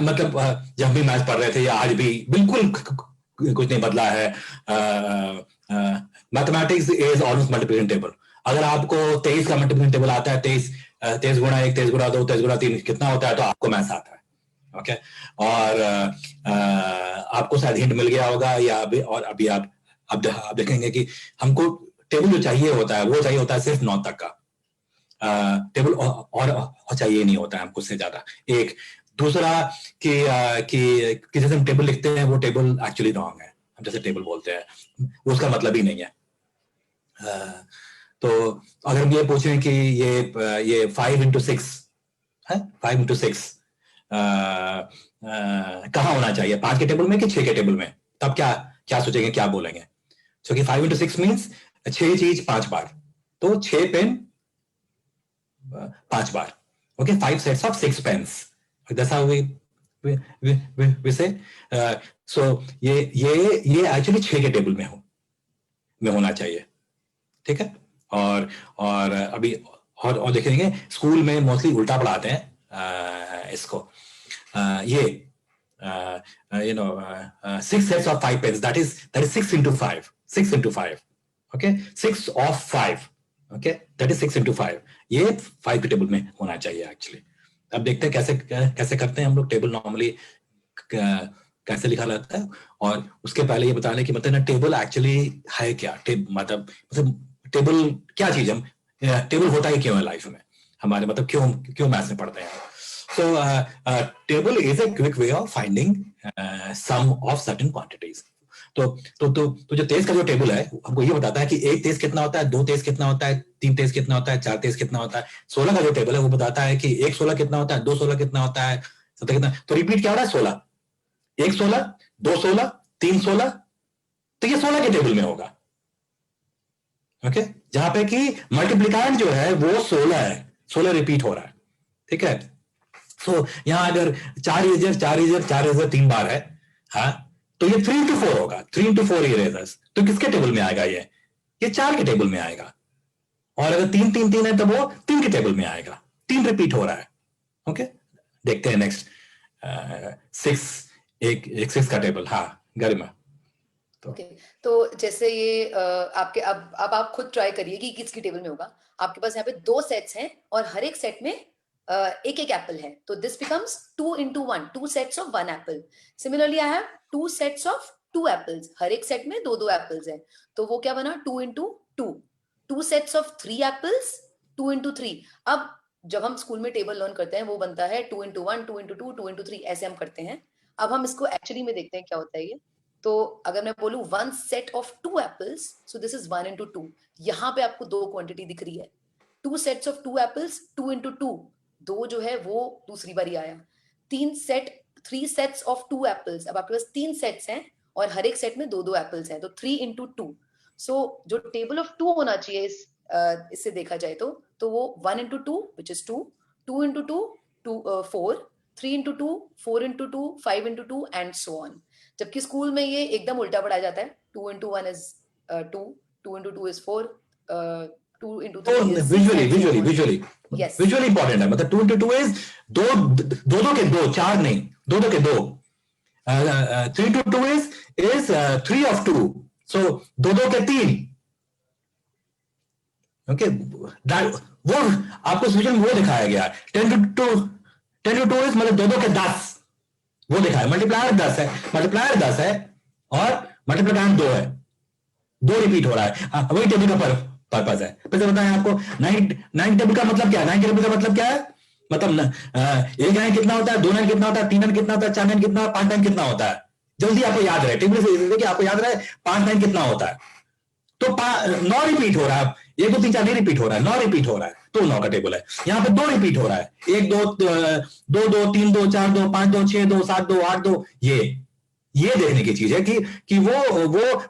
मतलब जब भी मैथ पढ़ रहे थे या आज भी बिल्कुल कुछ नहीं बदला है. Mathematics is almost multiplication table. अगर आपको 23 का मल्टीप्लिकेशन टेबल आता है, 23 गुणा 1, 23 गुणा 2, 23 गुणा 3 कितना होता है, तो आपको मैथ आता है. ओके, और आपको शायद हिंट मिल गया होगा या अभी, और अभी आप देखेंगे कि हमको टेबल जो चाहिए होता है वो चाहिए होता है सिर्फ 9 तक का. टेबल और चाहिए नहीं होता है हमको उससे ज्यादा. एक दूसरा कि जैसे हम टेबल लिखते हैं वो टेबल एक्चुअली रॉन्ग है. हम जैसे टेबल बोलते हैं उसका मतलब ही नहीं है. तो अगर हम ये पूछें कि ये 5 into 6 है, 5 into 6 कहाँ होना चाहिए, 5 के टेबल में कि 6 के टेबल में, तब क्या सोचेंगे, क्या बोलेंगे? क्योंकि 5 into 6 मीन्स 6 चीज 5 बार, तो 6 पेन 5 बार. Okay, 5 sets of 6 pens. That's how we say. So ये एक्चुअली 6 के टेबल में होना चाहिए. ठीक है. और अभी और देखेंगे स्कूल में मोस्टली उल्टा पढ़ाते हैं इसको. ये you know 6 sets of 5 pens, that is 6 into 5, 6 into 5. okay, 6 of 5. okay, that is 6 into 5. ये 5 के टेबल में होना चाहिए एक्चुअली. अब देखते हैं कैसे करते हैं हम लोग. टेबल नॉर्मली कैसे लिखा जाता है, और उसके पहले ये बताने की मतलब ना टेबल एक्चुअली है क्या. मतलब टेबल क्या चीज, हम टेबल होता ही क्यों है लाइफ में हमारे, मतलब क्यों मैथ्स में पढ़ते हैं. So table is a quick way of finding sum of certain quantities. तो जो तेज का जो टेबल है हमको ये बताता है कि 1 तेज कितना होता है, 2 तेज कितना होता है, 3 तेज कितना होता है, 4 तेज कितना होता है. 16 का जो टेबल है वो बताता है कि 1 16 कितना होता है, 2 16 कितना होता है, 17 कितना. तो रिपीट क्या हो रहा है, 16, 1 16, 2 16, 3 16. तो ये 16 के टेबल में होगा. ओके, जहां पे कि मल्टीप्लिकांड जो है वो 16 है, 16 रिपीट हो रहा है. ठीक है. तो यहां अगर 4 इरेजर 3 बार है, हाँ, तो ये 3 into 4 होगा. 3 into 4 इरेजर्स. तो किसके टेबल में आएगा, ये 4 के टेबल में आएगा. और अगर 3 3 3 है तो वो 3 के टेबल में आएगा. 3 रिपीट हो रहा है. ओके, देखते हैं नेक्स्ट. 6, एक 6 का टेबल. हाँ गरिमा. ओके, तो जैसे ये आपके अब आप खुद ट्राई करिए कि किसकी टेबल में होगा. आपके पास यहाँ पे 2 सेट्स हैं और हर एक सेट में एक एक एप्पल है, तो this becomes 2 into 1, 2 sets of 1 apple. Similarly I have 2 sets of 2 apples. हर एक सेट में 2 एप्पल्स हैं, तो वो क्या बना, 2 into 2. 2 sets of 3 apples, 2 into 3. अब जब हम स्कूल में टेबल लर्न करते हैं वो बनता है 2 into 1, 2 into 2, 2 into 3, ऐसे हम करते हैं. अब हम इसको एक्चुअली में देखते हैं क्या होता है ये. तो अगर मैं बोलूं 1 set of 2 apples, so this is 1 into 2. यहाँ पे आपको 2 क्वांटिटी दिख रही है. 2 sets of 2 apples, 2 into 2. 2 जो है वो दूसरी बारी आया. 3 sets of 2 apples. अब आपके पास 3 सेट्स हैं और हर एक सेट में 2 एप्पल्स हैं, तो 3 into 2. सो जो टेबल ऑफ 2 होना चाहिए इससे देखा जाए तो वो 1 into 2 which is 2, 2 into 2 4, 3 into 2 4 into 2 5 into 2 and so on. जबकि स्कूल में ये एकदम उल्टा पढ़ाया जाता है. 2 into 1 is 2, 2 into 2 is 4, 2 into तो 3 is 6 visually and so visually on. Visually Yes. Visually important है, मतलब 2 into 2 इज दो के दो, चार नहीं, दो के दो. 3 to 2 is 3 of 2, so दो के तीन. ओके, वो आपको सिचुएशन में वो दिखाया गया. 10 to 2 इज मतलब दो के 10, वो दिखाया. मल्टीप्लायर 10 है, मल्टीप्लायर 10 है और मल्टीप्लायर 2 है, दो रिपीट हो रहा है. वही टेबल का पर्पस है. फिर से बताएं आपको, 9 टेबल का मतलब क्या है? 9 टेबल का मतलब क्या है? मतलब एक 9 कितना होता है, 2 9 कितना होता है, 3 9 कितना होता है, 4 9 कितना, 5 9 कितना होता है? जल्दी आपको याद रहे, टेबल से देखिए आपको याद रहे 5 9 कितना होता है. तो 9 रिपीट हो रहा है, 1 2 3 4 नहीं रिपीट हो रहा है, 9 रिपीट हो रहा है, तो 9 का टेबल है. यहाँ पे 2 रिपीट हो रहा है, 1 2 2 2 3 2 4 2 5 2 6 2 7 2 8 2. ये देखने की चीज है कि वो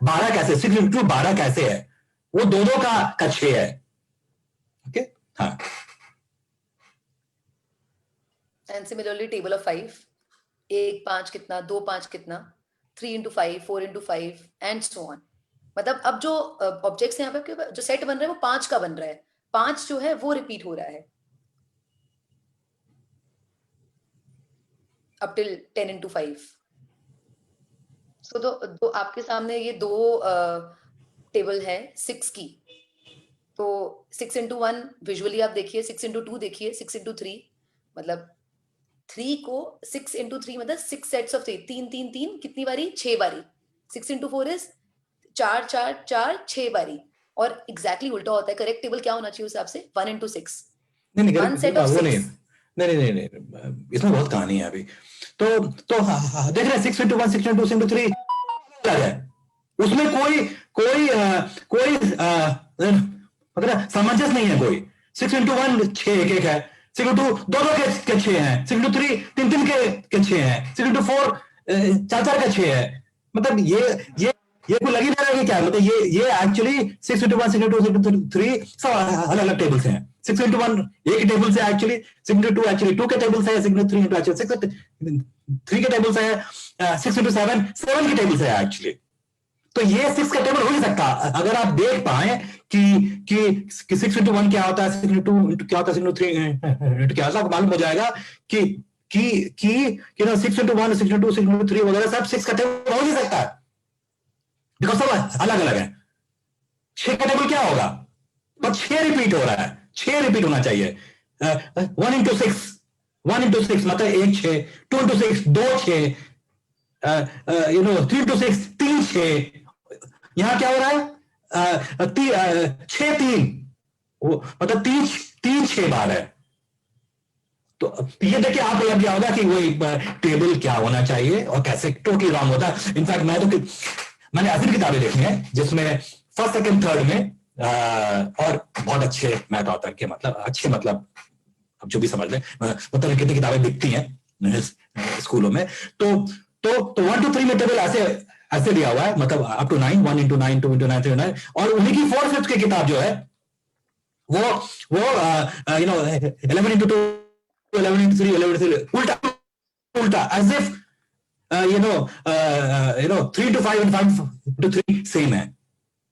12 कैसे, 6 into 12 कैसे है, वो दो का 6 है. ओके, हाँ. And similarly table of 5, 1 5 कितना, 2 5 कितना, 3 into 5, 4 into 5 and so on. मतलब अब जो ऑब्जेक्ट्स हैं यहाँ पे, जो सेट बन रहा है वो 5 का बन रहा है, 5 जो है वो रिपीट हो रहा है up till 10 into 5. So तो आपके सामने ये दो टेबल है 6 की. तो 6 into 1 विजुअली आप देखिए, 6 into 2 देखिए, 6 into 3 मतलब 3 को 6 into 3 मतलब 6 सेट्स ऑफ 3, 3 3 3 कितनी बारी, 6 बारी. 6 into 4 इज 4 4 4 6 बारी. और एग्जैक्टली उल्टा होता है. करेक्ट टेबल क्या होना चाहिए उस हिसाब से? 1 into 6. नहीं One set of वो 6. नहीं, इसमें बहुत कहानी है अभी. तो देख रहे हैं 6 into 1 6 into 2 6 into 3 अलग है. उसमें कोई मतलब सामंजस्य नहीं है कोई. 6 into 1 6 एक है, 6 into 2 दो के 6 हैं, 6 into 3 3 के 6 हैं, 6 into 4 4 के 6 है. मतलब ये कोई लगी नहीं रहा है क्या? मतलब ये एक्चुअली 6 into 1 6 into 2 6 into 3 सब अलग अलग टेबल्स हैं. 6 into 1 एक टेबल से एक्चुअली, 6 into 2 एक्चुअली 2 के टेबल से है, 6 into 3 into एक्चुअली 3 के टेबल से है, 6 into 7 7 के टेबल से है एक्चुअली. तो ये 6 का टेबल हो नहीं सकता. अगर आप देख पाए कि 6 into 1 क्या होता है, 6 into 2 क्या होता है, 6 into 3 क्या होता है, आपको मालूम हो जाएगा कि 6 into 1 6 into 2 6 into 3 वगैरह सब 6 का टेबल हो नहीं सकता, बिकॉज सब अलग अलग है. 6 का टेबल क्या होगा? पर 6 रिपीट हो रहा है, 6 रिपीट होना चाहिए. 1 into 6 मतलब 1 6, 2 into 6 2 6, 3 into 6 3 6. यहां क्या हो रहा है? 6 3, मतलब 3 6 बार है. तो ये देखिए आपको लग गया होगा कि वो टेबल क्या होना चाहिए और कैसे. टोटली रॉन्ग होता है. इनफैक्ट मैंने ऐसी किताबें देखी हैं जिसमें फर्स्ट सेकंड थर्ड में और बहुत अच्छे मैथ ऑथर के, मतलब अच्छे, मतलब अब जो भी समझ लें, मतलब कितनी किताबें दिखती हैं स्कूलों में. तो 1 to 3 में टेबल ऐसे दिया हुआ है, मतलब अप टू 9, 1 into 9 2 into 9 3 9. और उन्हीं की 4th 5th की किताब जो है वो 11 into 2 11 into 3 11 into 3 उल्टा as if 3 into 5 and 5 into 3 same है.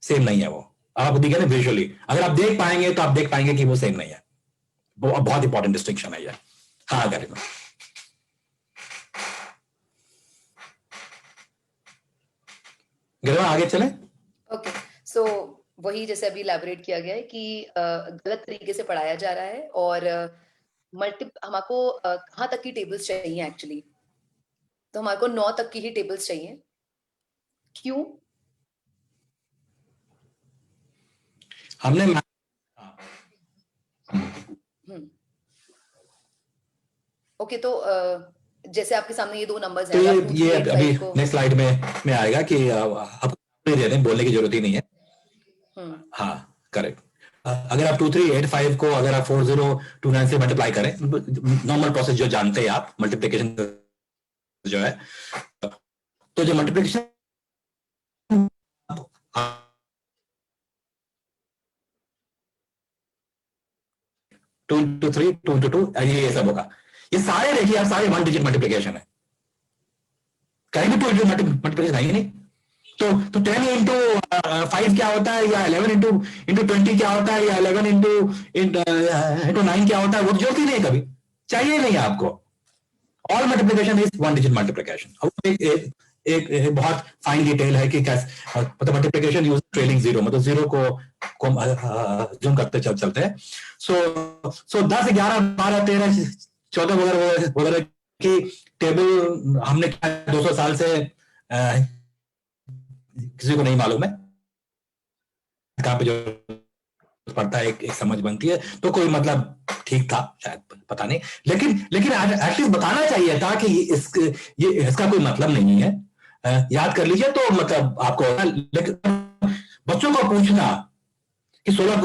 सेम नहीं है वो. आप दिखे ना विजुअली, अगर आप देख पाएंगे तो आप देख पाएंगे कि वो सेम नहीं है. बहुत इंपॉर्टेंट डिस्टिंक्शन है ये. हाँ करें. आगे चले. ओके, सो वही जैसे अभी इलैबोरेट किया गया है कि गलत तरीके से पढ़ाया जा रहा है और हमको कहाँ तक की टेबल्स चाहिए एक्चुअली. तो हमारे को 9 तक की ही टेबल्स चाहिए. क्यों? हमने ओके, तो जैसे आपके सामने ये दो नंबर्स तो हैं, ये अभी नेक्स्ट स्लाइड में आएगा कि आपको दे दें, बोलने की जरूरत ही नहीं है. हाँ करेक्ट. अगर आप 2385 को अगर आप 4029 से मल्टीप्लाई करें, नॉर्मल प्रोसेस जो जानते हैं आप, मल्टीप्लिकेशन जो है, तो जो मल्टीप्लिकेशन 2 into 3 2 into 2 ये सब होगा. ये सारे देखिए आप, सारे 1 डिजिट मल्टीप्लिकेशन है. कहीं भी 2 डिजिट मल्टीप्लिकेशन है ही नहीं. तो 10 इंटू 5 क्या होता है, या 11 इंटू 20 क्या होता है, या 11 इंटू 9 क्या होता है, वो तो जोड़ती नहीं कभी, चाहिए नहीं आपको। All multiplication is one digit multiplication. एक बहुत फाइन डिटेल है कि कैसे मतलब मल्टीप्लिकेशन यूज ट्रेलिंग जीरो, मतलब जीरो को जूम करते चलते हैं। सो 10 11 12 13 14 वगैरह वगैरह की टेबल हमने क्या 200 साल से किसी को नहीं मालूम है कहां पे जो पड़ता है, एक समझ बनती है, तो कोई मतलब ठीक था शायद, पता नहीं, लेकिन एटलीस्ट बताना चाहिए था कि ये इसका कोई मतलब नहीं है, याद कर लीजिए तो मतलब आपको। लेकिन बच्चों को पूछना कि 16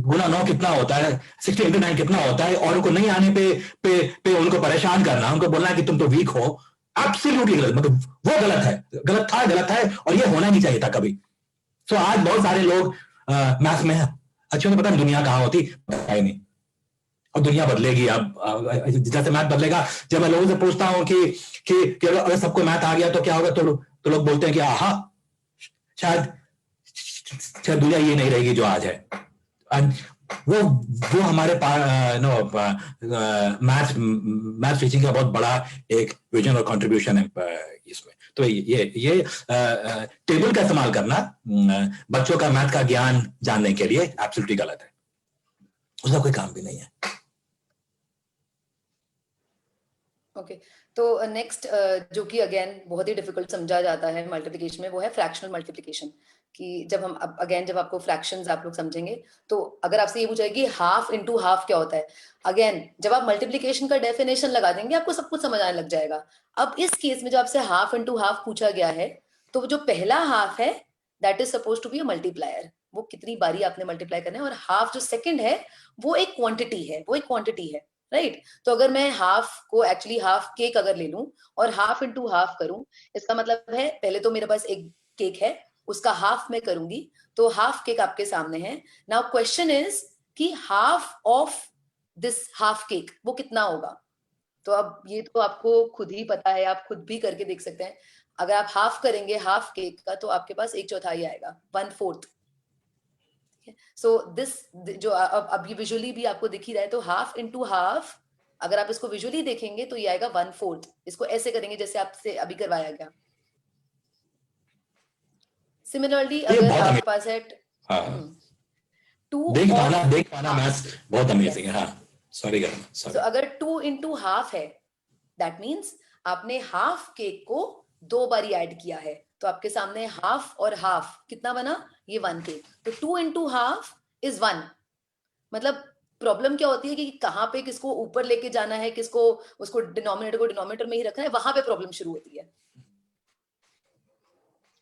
गुना 9 कितना होता है, 60 इंटू 9 कितना होता है, और उनको नहीं आने पे उनको परेशान करना, उनको बोलना कि तुम तो वीक हो, एब्सोल्युटली गलत, मतलब वो गलत है, और ये होना नहीं चाहिए था कभी। सो आज बहुत सारे लोग मैथ्स में अच्छे होते, पता नहीं दुनिया कहाँ होती, पता ही नहीं, और दुनिया बदलेगी अब जैसे मैथ बदलेगा। जब मैं लोगों से पूछता हूँ कि अगर सबको मैथ आ गया तो क्या होगा, तो लोग बोलते हैं कि आहा, शायद दुनिया ये नहीं रहेगी जो आज है। वो हमारे मैथ टीचिंग का बहुत बड़ा एक विजन और कंट्रीब्यूशन है इसमें। तो ये टेबल का इस्तेमाल करना बच्चों का मैथ का ज्ञान जानने के लिए एब्सोल्युटली गलत है, उसका कोई काम भी नहीं है। ओके तो नेक्स्ट जो कि अगेन बहुत ही डिफिकल्ट समझा जाता है मल्टीप्लिकेशन में, वो है फ्रैक्शनल मल्टीप्लिकेशन। कि जब हम अगेन जब आपको फ्रैक्शंस आप लोग समझेंगे, तो अगर आपसे ये पूछा कि हाफ इंटू हाफ क्या होता है, अगेन जब आप मल्टीप्लिकेशन का डेफिनेशन लगा देंगे आपको सब कुछ समझ आने लग जाएगा। अब इस केस में जो आपसे हाफ इंटू हाफ पूछा गया है, तो जो पहला हाफ है that is suppose to be a multiplier, वो कितनी बारी आपने मल्टीप्लाई करना है, और हाफ जो सेकंड है वो एक क्वांटिटी है, राइट। तो अगर मैं हाफ को एक्चुअली हाफ केक अगर ले लूं और हाफ इंटू हाफ करूं, इसका मतलब है पहले तो मेरे पास एक केक है, उसका हाफ मैं करूंगी, तो हाफ केक आपके सामने है। नाउ क्वेश्चन इज कि half of this half cake वो कितना होगा। तो अब ये तो आपको खुद ही पता है, आप खुद भी करके देख सकते हैं। अगर आप हाफ करेंगे हाफ केक का, तो आपके पास 1/4 आएगा, 1/4। सो दिस जो अब ये विजुअली भी आपको दिख ही रहा है, तो हाफ इंटू हाफ अगर आप इसको विजुअली देखेंगे तो ये आएगा 1/4। इसको ऐसे करेंगे जैसे आपसे अभी करवाया गया। सिमिलरली अगर आपके पास है देख पाना मैथ्स बहुत अमेजिंग है। हाँ सॉरी सो अगर 2 इंटू हाफ है, दैट मीन्स आपने हाफ केक को 2 बारी ऐड किया है, तो आपके सामने हाफ और हाफ कितना बना, ये 1 केक। तो 2 इंटू हाफ इज 1। मतलब प्रॉब्लम क्या होती है कि कहाँ पे किसको ऊपर लेके जाना है, किसको उसको डिनोमिनेटर को डिनोमिनेटर में ही रखना है, वहां पे प्रॉब्लम शुरू होती है।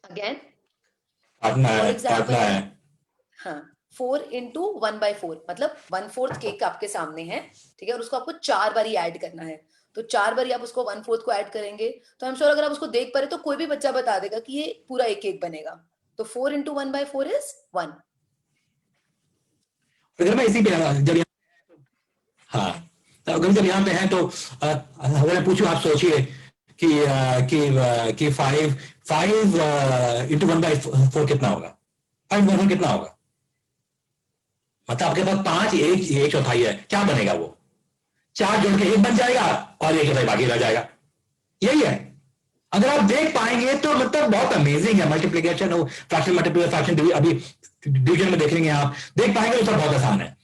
अगेन फॉर एग्जाम्पल, हाँ 4 इंटू 1/4 मतलब 1/4 केक आपके सामने है, ठीक है, और उसको आपको 4 बारी ऐड करना है। तो 4 बारी आप उसको 1/4 को ऐड करेंगे, तो आई एम श्योर अगर आप उसको देख पा रहे तो कोई भी बच्चा बता देगा कि ये पूरा एक केक बनेगा। तो 4 इंटू 1/4 इज 1। अगर मैं इसी पे जब हाँ तो अगर जब यहाँ पे है तो अगर मैं पूछूं, आप सोचिए कि 5 इंटू 1/4 कितना होगा, 5/4 कितना होगा, मतलब आपके पास 5 एक चौथाई है, क्या बनेगा वो, 4 जोड़ के 1 बन जाएगा और 1/4 बाकी रह जाएगा, यही है। अगर आप देख पाएंगे तो मतलब बहुत अमेजिंग है मल्टीप्लिकेशन, फ्रैक्शन मल्टीप्लिकेशन, फ्रैक्शन अभी डिवीजन में देखेंगे, आप देख पाएंगे तो सब बहुत आसान है।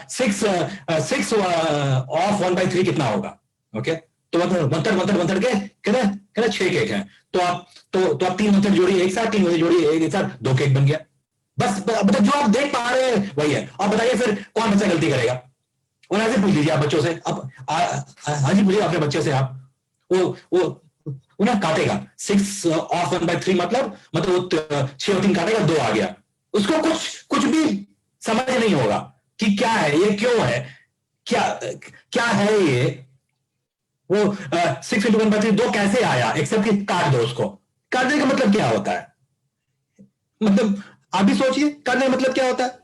6 ऑफ 1/3 कितना होगा, ओके, तो मतलब 1/3 के कितने 6 केक हैं, तो आप 3 1/3 जोड़िए एक साथ, 3 1/3 जोड़िए एक साथ, 2 केक बन गया। बस मतलब जो आप देख पा रहे हैं वही है। आप बताइए फिर कौन बच्चा गलती करेगा, और ऐसे पूछ लीजिए आप बच्चों से, अब हाँ जी पूछिए अपने बच्चे से आप, वो उन्हें काटेगा 6 ऑफ 1/3 मतलब वो 6 और 3 काटेगा, 2 आ गया, उसको कुछ भी समझ नहीं होगा कि क्या है ये, क्यों है, क्या है ये, वो 6 इंटू 1/3 2 कैसे आया, एक्सेप्ट कि काट दो उसको। काटने का मतलब क्या होता है, मतलब आप भी सोचिए काटने का मतलब क्या होता है।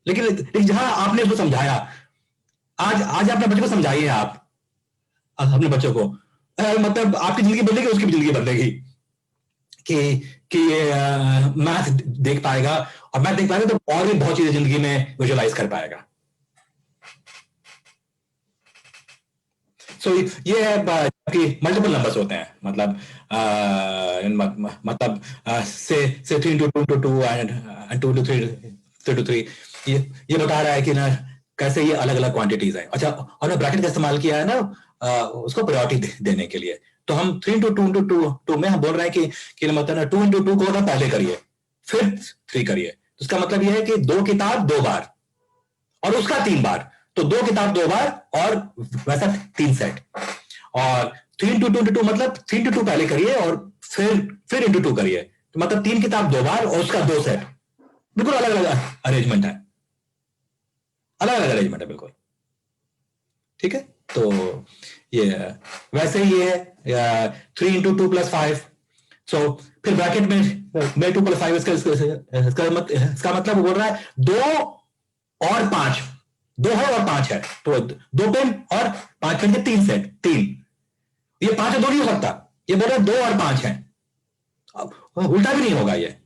लेकिन जहां आपने उसको समझाया, आज अपने बच्चे को समझाइए, आप अपने बच्चों को, मतलब आपकी जिंदगी बदलेगी, उसकी भी जिंदगी बदलेगी, कि मैथ देख पाएगा, और मैथ देख पाएगा तो और भी बहुत चीजें जिंदगी में विजुअलाइज कर पाएगा। सो ये है कि मल्टीपल नंबर्स होते हैं, मतलब से 3 into 2 into 2 and 2 into 3 to 3, ये बता रहा है कि ना कैसे ये अलग अलग क्वांटिटीज हैं। अच्छा, और ब्रैकेट का इस्तेमाल किया है ना उसको प्रायोरिटी देने के लिए। तो हम 3 into 2 into 2 में हम बोल रहे हैं कि मतलब 2 into 2 को ना पहले करिए फिर 3 करिए। तो इसका मतलब ये है कि 2 किताब 2 बार और उसका 3 बार, तो 2 किताब 2 बार और वैसा 3 सेट। और 3 into 2 into 2 मतलब 3 into 2 पहले करिए और फिर into 2 करिए, तो मतलब 3 किताब 2 बार और उसका 2 सेट। बिल्कुल अलग अलग अरेंजमेंट है, अलग अलग अरेंजमेंट है बिल्कुल। ठीक है, तो ये वैसे ही ये 3 into 2 plus 5। सो फिर ब्रैकेट में 2 plus 5, इसका मतलब बोल रहा है 2 और 5, 2 है और 5 है, तो 2 पेन और 5 पेन के 3 सेट, 3। ये 5 और 2 नहीं हो सकता, ये बोल रहा है 2 और 5 है, उल्टा भी नहीं होगा ये।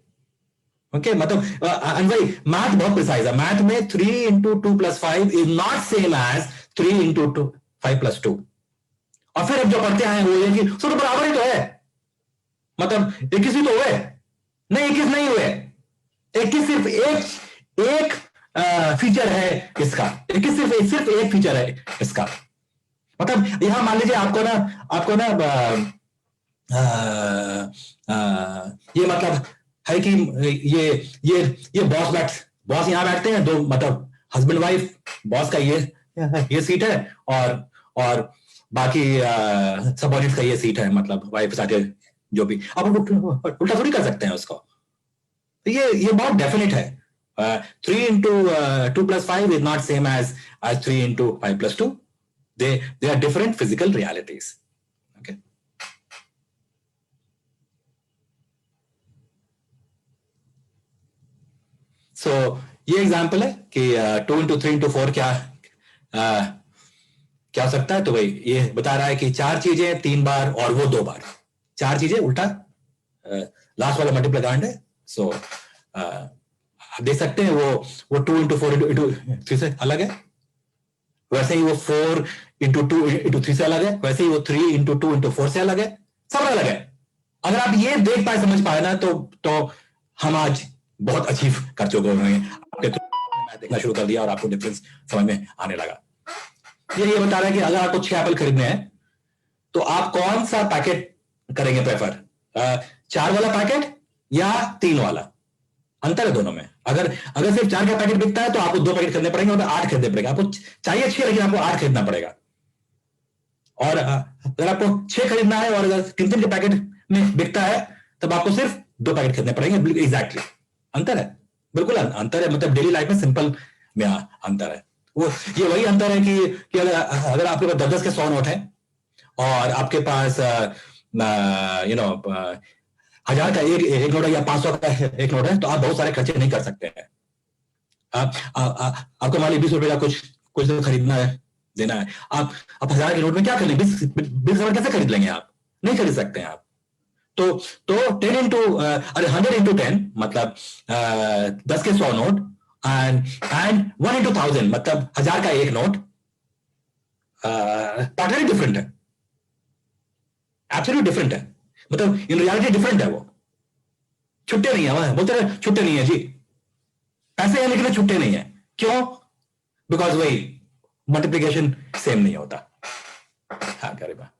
ओके, मतलब अनवरी मैथ बहुत प्रिसाइज है। मैथ में 3 into 2 plus 5 is not same as 3 into 5 plus 2। और फिर अब जो पढ़ते हैं वो ये कि सब तो बराबर ही तो है, मतलब 21 ही तो हुए, नहीं 21 नहीं हुए, 21 सिर्फ एक फीचर है इसका, 21 सिर्फ एक फीचर है इसका। मतलब यहां मान लीजिए आपको ना ये मतलब है कि ये बॉस यहां बैठते हैं, दो मतलब हस्बैंड वाइफ, बॉस का ये सीट है और बाकी सबऑर्डिनेट का ये सीट है, मतलब वाइफ साथ जो भी। आप उल्टा थोड़ी कर सकते हैं उसको, तो ये बहुत डेफिनेट है। 3 into 2 plus 5 is not same as 3 into 5 plus 2. They are different physical realities. Okay. So ये एग्जाम्पल है कि 2 into 3 into 4 क्या हो सकता है। तो भाई ये बता रहा है कि 4 चीजें 3 बार और वो 2 बार, 4 चीजें उल्टा लास्ट वाला मल्टीप्लिकेंड है। सो आप देख सकते हैं वो 2 into 4 into 3 से अलग है, वैसे ही वो 4 into 2 into 3 से अलग है, वैसे ही वो 3 into 2 into 4 से अलग है, सब अलग है। अगर आप ये देख पाए समझ पाए ना तो हम आज बहुत अचीव कर चुके होंगे। आपके मैथ देखना शुरू कर दिया और आपको डिफरेंस समझ में आने लगा। ये बता रहा है कि अगर आपको 6 एप्पल खरीदने हैं तो आप कौन सा पैकेट करेंगे प्रेफर, 4 वाला पैकेट या 3 वाला। अंतर है दोनों में। अगर सिर्फ 4 का पैकेट बिकता है तो आपको 2 पैकेट खरीदने पड़ेंगे और 8 खरीदने पड़ेगा। आपको चाहिए 6 लेकिन आपको 8 खरीदना पड़ेगा। और अगर आपको 6 खरीदना है और अगर 3 के पैकेट में बिकता है तब आपको सिर्फ 2 पैकेट खरीदने पड़ेंगे। एग्जैक्टली अंतर है, बिल्कुल अंतर है। मतलब डेली लाइफ में सिंपल में अंतर है। ये वही अंतर है कि अगर आपके पास 10-10 के 100 नोट है और आपके पास 1000 का एक नोट है या 500 का एक नोट है, तो आप बहुत सारे खर्चे नहीं कर सकते हैं। आपको मान लीजिए 20 रुपए का कुछ खरीदना है, देना है, आप 1000 के नोट में क्या कर लेंगे, 20 नोट कैसे खरीद लेंगे, आप नहीं खरीद सकते हैं आप। तो 10 into 100 into 10 मतलब 10 के 100 नोट एंड 1 into 1000 मतलब 1000 का एक नोट पैटर्न डिफरेंट है, एब्सोल्यूट डिफरेंट है। मतलब इन रियलिटी डिफरेंट है। वो छुट्टे नहीं है, बोलते रहे छुट्टे नहीं है जी, पैसे हैं लेकिन छुट्टे नहीं है। क्यों? बिकॉज वही मल्टीप्लिकेशन सेम नहीं होता। हाँ करीबा।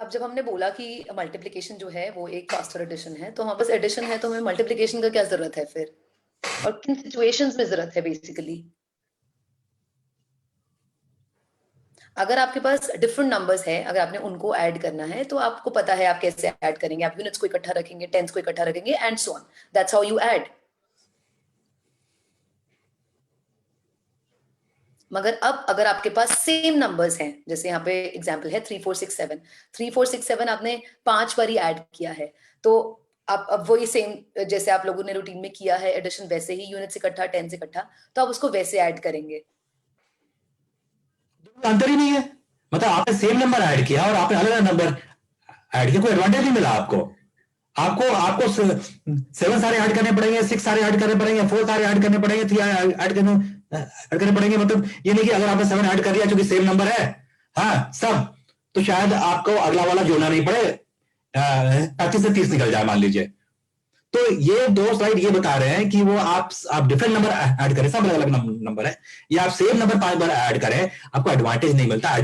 अब जब हमने बोला कि मल्टीप्लिकेशन जो है वो एक फास्टर एडिशन है, तो हमारे पास एडिशन है तो हमें मल्टीप्लिकेशन का क्या जरूरत है फिर, और किन सिचुएशंस में जरूरत है बेसिकली। अगर आपके पास डिफरेंट नंबर्स है, अगर आपने उनको ऐड करना है तो आपको पता है आप कैसे ऐड करेंगे। आप यूनिट्स को इकट्ठा रखेंगे, टेंस को इकट्ठा रखेंगे and so on. That's how you add. मगर अब अगर आपके पास सेम नंबर्स हैं, जैसे यहाँ पे एग्जांपल है 3 4 6 7, 3 4 6 7 आपने 5 बार ही ऐड किया है, तो आप अब वही सेम जैसे आप लोगों ने रूटीन में किया है एडिशन, वैसे ही यूनिट्स इकट्ठा टेंस इकट्ठा, तो आप उसको वैसे ऐड करेंगे। अंतर ही नहीं है। मतलब आपने सेम नंबर ऐड किया और आपने अलग अलग नंबर ऐड किया, कोई एडवांटेज नहीं मिला आपको। आपको आपको 7 सारे ऐड करने पड़ेंगे, 6 सारे ऐड करने पड़ेंगे, 4 सारे ऐड करने पड़ेंगे, 3 ऐड करने पड़ेंगे। मतलब ये नहीं कि अगर आपने 7 ऐड कर दिया क्योंकि सेम नंबर है, हाँ सब, तो शायद आपको अगला वाला जोड़ना नहीं पड़े, 35 से 30 निकल जाए मान लीजिए। तो ये दो स्लाइड ये बता रहे हैं कि वो आप डिफरेंट नंबर ऐड करें, सब अलग अलग नंबर है, या आप सेम नंबर 5 बार ऐड करें, आपको एडवांटेज नहीं मिलता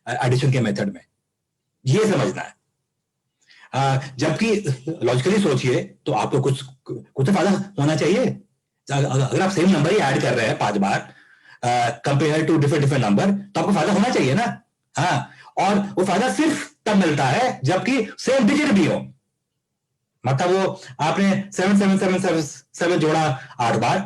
एडिशन के मेथड में, ये समझना है। जबकि लॉजिकली सोचिए तो आपको कुछ कुछ तो फायदा होना चाहिए। अगर आप सेम नंबर ही ऐड कर रहे हैं 5 बार compare to different different number, तो आपको फायदा होना चाहिए ना। हाँ, और वो फायदा सिर्फ तब मिलता है जबकि सेम डिजिट भी हो। मतलब वो आपने 7 जोड़ा 8 बार,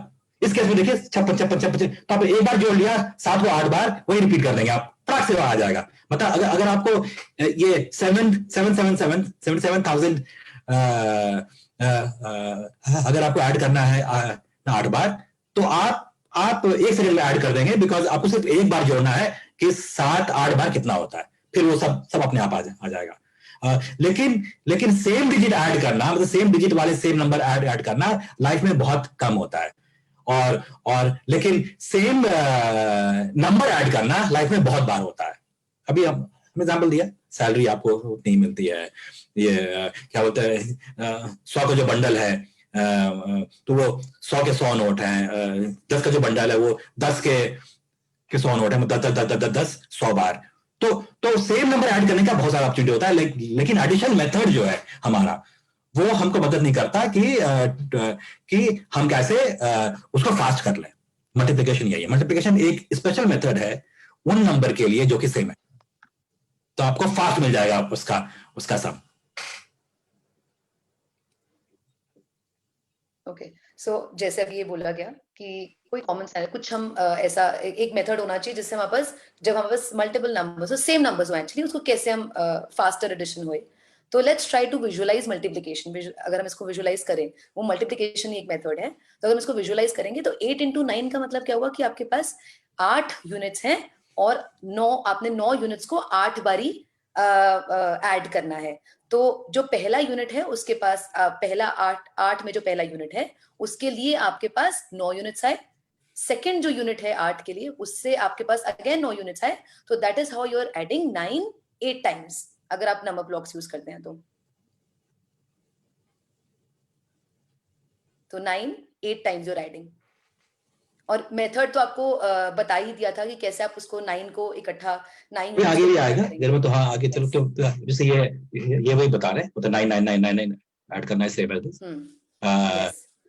इस केस में देखिए 56, तो आप एक बार जोड़ लिया 7 को 8 बार, वही रिपीट कर देंगे आप, फटाक से आ जाएगा। मतलब अगर आपको ये 77,000 अगर आपको ऐड करना है 8 बार, तो आप 1 सेकंड में ऐड कर देंगे, बिकॉज आपको सिर्फ एक बार जोड़ना है कि 7-8 बार कितना होता है, फिर वो सब अपने आप आ जाएगा। लेकिन सेम डिजिट ऐड करना, मतलब सेम डिजिट वाले सेम नंबर ऐड करना लाइफ में बहुत कम होता है, और लेकिन सेम नंबर ऐड करना लाइफ में बहुत बार होता है। अभी हम एग्जांपल दिया, सैलरी आपको नहीं मिलती है, ये क्या बोलते हैं 100 का जो बंडल है, तो वो 100 के 100 नोट हैं, 10 का जो बंडल है वो 10 के 100 नोट है, मतलब 10 100 बार। तो सेम नंबर ऐड करने का बहुत सारा अपॉर्चुनिटी होता है, लेकिन एडिशन मेथड जो है हमारा, वो हमको मदद नहीं करता कि हम कैसे उसको फास्ट कर लें। मल्टीप्लिकेशन यही है, मल्टीप्लिकेशन एक स्पेशल मेथड है उन नंबर के लिए जो कि सेम है, तो आपको फास्ट मिल जाएगा उसका सम। ओके, सो जैसे अभी ये बोला गया कि कोई कॉमन सेंस, कुछ हम ऐसा एक मेथड होना चाहिए जिससे हमारे पास, जब हमारे पास मल्टीपल नंबर्स हो, सेम नंबर्स हो एक्चुअली, उसको कैसे हम फास्टर एडिशन होए। तो let's try to visualize multiplication. अगर हम इसको विजुअलाइज करें, वो मल्टीप्लिकेशन ही एक मेथड है, तो अगर हम इसको विजुअलाइज करेंगे तो 8 into 9 का मतलब क्या हुआ कि आपके पास 8 यूनिट्स हैं, और 9, आपने 9 यूनिट्स को 8 बारी ऐड करना है। तो जो पहला यूनिट है उसके पास पहला 8 में जो पहला यूनिट है उसके लिए आपके पास 9 यूनिट्स आए। सेकेंड जो यूनिट है 8 के लिए, उससे आपके पास अगेन 9 यूनिट्स आए। तो that is how you are adding 9 8 times, अगर आप नंबर ब्लॉक्स यूज करते हैं तो 9 8 टाइम्स यूर एडिंग। और मेथड तो आपको बता ही दिया था कि कैसे आप उसको 9 को इकट्ठा 9 आगे भी आएगा घर में, तो हाँ आगे चलो, तो जैसे ये वही बता रहे हैं, मतलब 9 ऐड करना है सेम एज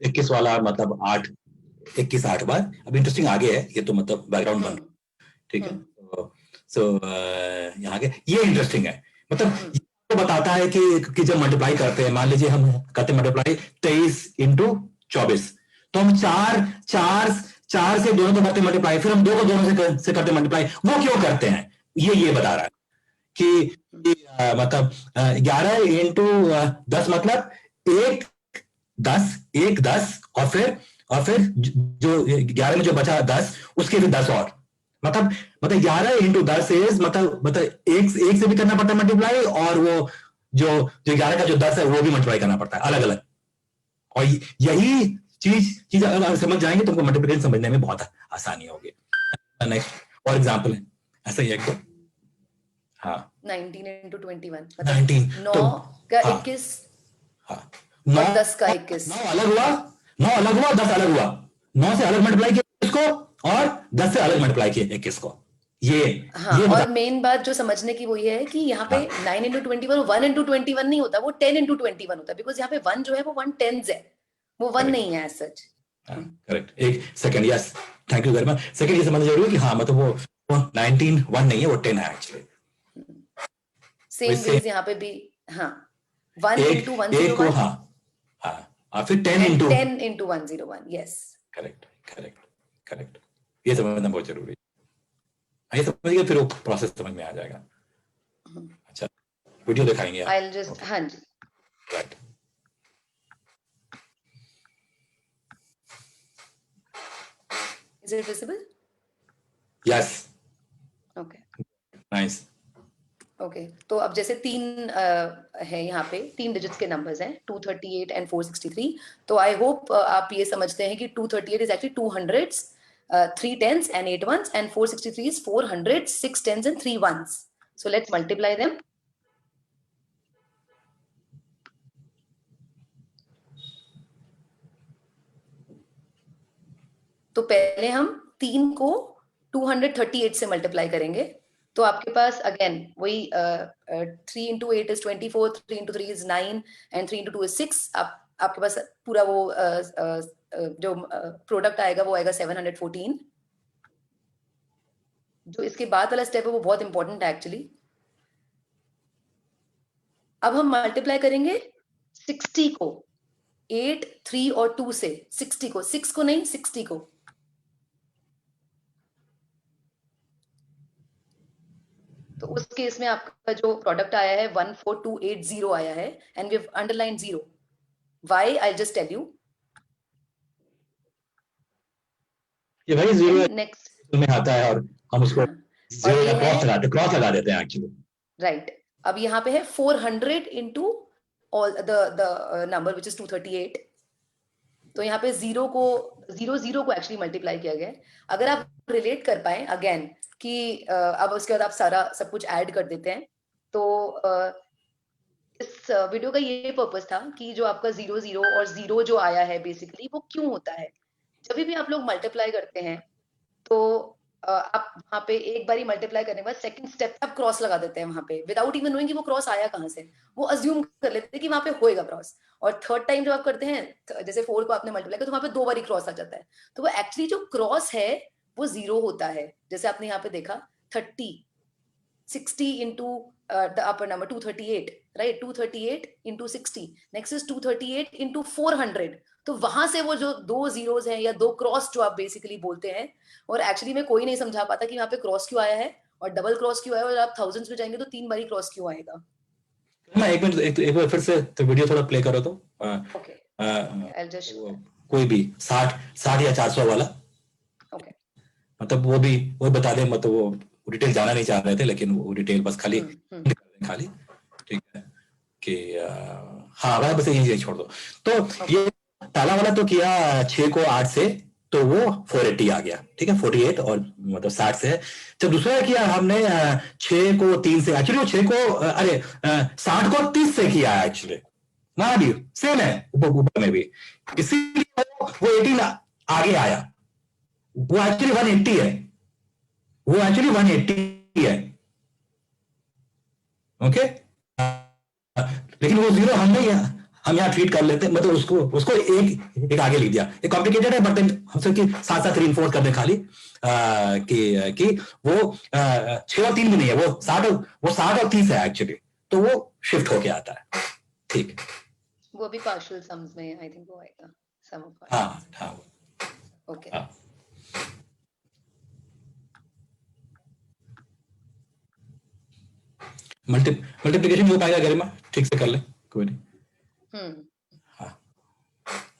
21 वाला, मतलब 21 8 बार। अब इंटरेस्टिंग आगे है ये, तो मतलब बैकग्राउंड बन, ठीक है। सो यहाँ आगे ये इंटरेस्टिंग है, मतलब तो बताता है कि जब मल्टीप्लाई करते हैं, मान लीजिए हम करते हैं मल्टीप्लाई 23 into 24, तो हम चार से दोनों को करते मल्टीप्लाई, फिर हम 2 को दोनों से करते मल्टीप्लाई। वो क्यों करते हैं, ये बता रहा है कि मतलब 11 into 10, मतलब 1 10 और फिर जो 11 में जो बचा 10, उसके फिर 10 और, मतलब 11 into 10 इज मतलब एक से भी करना पड़ता है मल्टीप्लाई, और वो जो 11 का जो 10 है वो भी मल्टीप्लाई करना पड़ता है अलग अलग। और यही चीज अगर समझ जाएंगे तो हमको मल्टीप्लिकेशन समझने में बहुत आसानी होगी। नेक्स्ट और एग्जांपल है ऐसा ही एक तो, हाँ 19 into 21, 19 9 तो का हाँ 21, हाँ, और 10 का 21, 9 अलग हुआ, 10 अलग हुआ, 9 से अलग मल्टीप्लाई किया इसको, और 10 से अलग मल्टीप्लाई किया 21 को। हाँ, ये और मेन बात जो समझने की वो ये है कि यहाँ पे 9 into 21 1 into 21 नहीं होता, वो 10 into 21 होता है, बिकॉज यहाँ पे 1 जो है वो 1 10s है, वो 1 नहीं है एज सच। करेक्ट, एक second, yes, thank you very much. Second ये समझना जरूरी है कि हाँ, मतलब वो 19 1 नहीं है, वो 10 है एक्चुअली। सेम वेज यहाँ पे भी, हाँ 1 into 101, हाँ, फिर 10 into 101, यस, करेक्ट, ये समझना बहुत जरूरी है। ये समझिए फिर वो प्रोसेस समझ में आ जाएगा। अच्छा, वीडियो दिखाएंगे आप? I'll just, हाँ जी, right, is it visible? Yes, Okay. Nice. Okay, तो अब जैसे 3 है यहाँ पे 3 डिजिट्स के नंबर्स हैं 238 एंड 463. तो आई होप आप ये समझते हैं कि 238 is actually 2 hundreds, 3 tens and 8 ones, and 463 is 4 hundreds, 6 tens and 3 ones. So let's multiply them. तो पहले हम 3 को 238 से मल्टीप्लाई करेंगे. तो आपके पास अगेन वही 3 into 8 is 24, 3 into 3 is 9 and 3 into 2 is 6. आपके पास पूरा वो जो प्रोडक्ट आएगा वो आएगा 714. जो इसके बाद वाला स्टेप है वो बहुत इंपॉर्टेंट है एक्चुअली. अब हम मल्टीप्लाई करेंगे 60 को 8, 3 और 2 से. 60 को, 6 को नहीं, 60 को. तो उस केस में आपका जो प्रोडक्ट आया है 14280 आया है and we have underline 0. Why I just tell you. ये भाई 0 नेक्स्ट में आता है और हम उसको 0 का क्रॉस लगा देते हैं एक्चुअली. राइट. अब यहाँ पे है 400 into all the number which is 238. तो यहाँ पे 0 को एक्चुअली मल्टीप्लाई किया गया है. अगर आप रिलेट कर पाए अगेन कि अब उसके बाद आप सारा सब कुछ ऐड कर देते हैं. तो इस वीडियो का ये पर्पस था कि जो आपका 0 0 और 0 जो आया है बेसिकली वो क्यों होता है. जब भी आप लोग मल्टीप्लाई करते हैं तो आप वहाँ पे एक बारी मल्टीप्लाई करने के बाद सेकंड स्टेप आप क्रॉस लगा देते हैं वहाँ पे विदाउट इवन नोइंग कि वो क्रॉस आया कहाँ से. वो अज्यूम कर लेते हैं कि वहाँ पे होएगा क्रॉस. और थर्ड टाइम जब आप करते हैं जैसे 4 को आपने मल्टीप्लाई किया तो वहाँ पे 2 बारी क्रॉस आ जाता है. तो वो एक्चुअली जो क्रॉस है वो 0 होता है. जैसे आपने यहाँ पे देखा 60 into the upper number 238, right? 238 into 60. Next is 238 into 400. तो वहां से वो जो 2 zeros हैं या 2 क्रॉस जो आप बेसिकली बोलते हैं, और एक्चुअली में कोई नहीं समझा पाता कि यहाँ पे क्रॉस क्यों आया है और डबल क्रॉस क्यों आया है, और आप थाउजेंड्स में जाएंगे तो 3 बारी क्रॉस क्यों आएगा. मैं एक मिनट एक बार फिर से तो वीडियो थोड़ा प्ले करो तो. ओके, आई जस्ट कोई भी 60 या 400 वाला. ओके. मतलब वो भी वो बता दें. मतलब वो डिटेल जाना नहीं चाह रहे थे लेकिन वो डिटेल बस खाली ठीक है कि हाँ भाई बस यही छोड़ दो. तो ये पहला वाला तो किया 6 को 8 से तो वो 480 आ गया. ठीक है 48 और मतलब 60 से. जब दूसरा किया हमने 6 को 3 से. एक्चुअली वो 6 को 60 को 30 से किया है एक्चुअली. ना भी सेम है ऊपर में भी. इसीलिए वो 18 आगे आया. वो एक्चुअली 180 है. वो एक्चुअली 180 है. ओके. लेकिन वो 0 हम यहाँ ट्रीट कर लेते हैं. मतलब उसको एक आगे लिख दिया. एक कॉम्प्लिकेटेड है बट हमसे कि साथ साथ रिइंफोर्स कर दे खाली कि वो 6 और 3 भी नहीं है. वो 60 और 30 है एक्चुअली. तो वो शिफ्ट होके आता है. ठीक. वो भी पार्शियल सम्स में आई थिंक वो आएगा सम ऑफ. हाँ ओके. मल्टीप्लिकेशन हो पाएगा गरिमा. ठीक से कर ले कोई नहीं. हाँ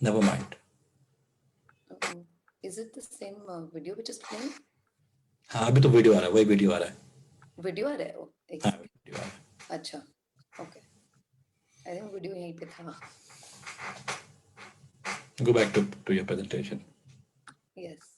never mind. Is it the same video which is playing? हाँ अभी तो वीडियो आ रहा है. वही वीडियो आ रहा है. वीडियो आ रहा है वो. हाँ वीडियो आ रहा है. अच्छा ओके. आई थिंक वीडियो यहीं पे था. Go back to your presentation. Yes.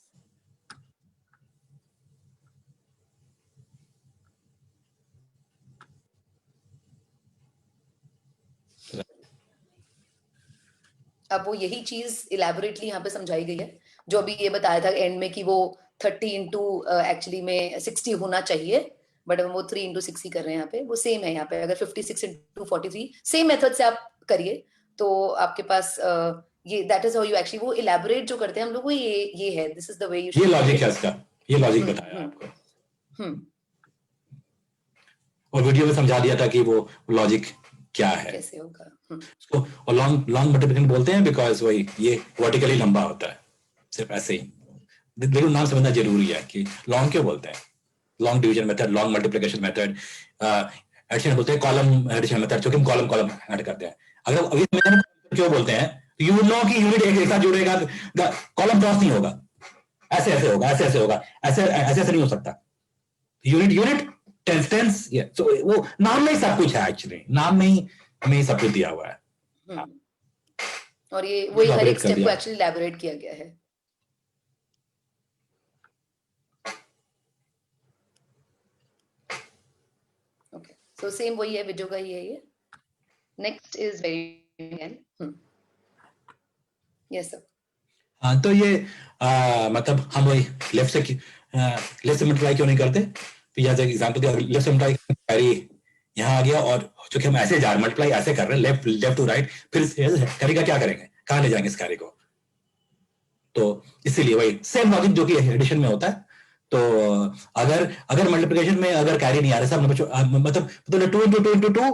अब वो यही चीज इलेबोरेटली यहाँ पे समझाई गई है जो अभी ये बताया था एंड में कि वो 30 इंटू एक्चुअली में 60 होना चाहिए बट हम वो 3 इंटू 6 ही कर रहे हैं. यहाँ पे वो सेम है. यहाँ पे अगर 56 इंटू 43 सेम मेथड से आप करिए तो आपके पास ये that is how you actually वो इलेबोरेट जो करते हैं हम लोग वो ये है. This is the way you. ये लॉजिक है इसका. ये लॉजिक बताया आपको. और वीडियो में समझा दिया था कि वो लॉजिक क्या है कैसे होगा. उसको. और लॉन्ग मल्टीप्लिकेशन बोलते हैं बिकॉज वही ये वर्टिकली लंबा होता है. सिर्फ ऐसे ही. लेकिन नाम समझना जरूरी है कि लॉन्ग क्यों बोलते हैं. Long division method, long multiplication method, addition बोलते हैं कॉलम एडिशन मेथड क्योंकि हम कॉलम ऐड करते हैं. अगर अभी क्यों बोलते हैं यू नो कि यूनिट एक साथ जुड़ेगा कॉलम क्रॉस नहीं होगा. ऐसे होगा. ऐसे होगा. ऐसे नहीं हो सकता. Unit tens. वो नाम में ही सब कुछ है एक्चुअली. नाम में ही में ही सब कुछ दिया हुआ है। और ये वही हर elaborate एक कर स्टेप को दिया। एक्चुअली इलैबोरेट किया गया है। ओके, सो सेम वही है, वीडियो का ही है ये। Next is variant. Yes sir. हाँ, तो ये मतलब हम वही लेफ्ट से मल्टीप्लाई क्यों नहीं करते? तो यहाँ से एग्जाम्पल दिया, लेफ्ट से मल्टीप्लाई कैरी यहाँ आ गया, और चूंकि हम ऐसे जा मल्टीप्लाई ऐसे कर रहे हैं लेफ्ट टू राइट, फिर कैरी का क्या करेंगे, कहाँ ले जाएंगे इस कैरी को? तो इसीलिए वही सेम लॉजिक जो कि एडिशन में होता है। तो अगर मल्टीप्लिकेशन में अगर कैरी नहीं आ रहा सब मतलब 2 into 2 into 2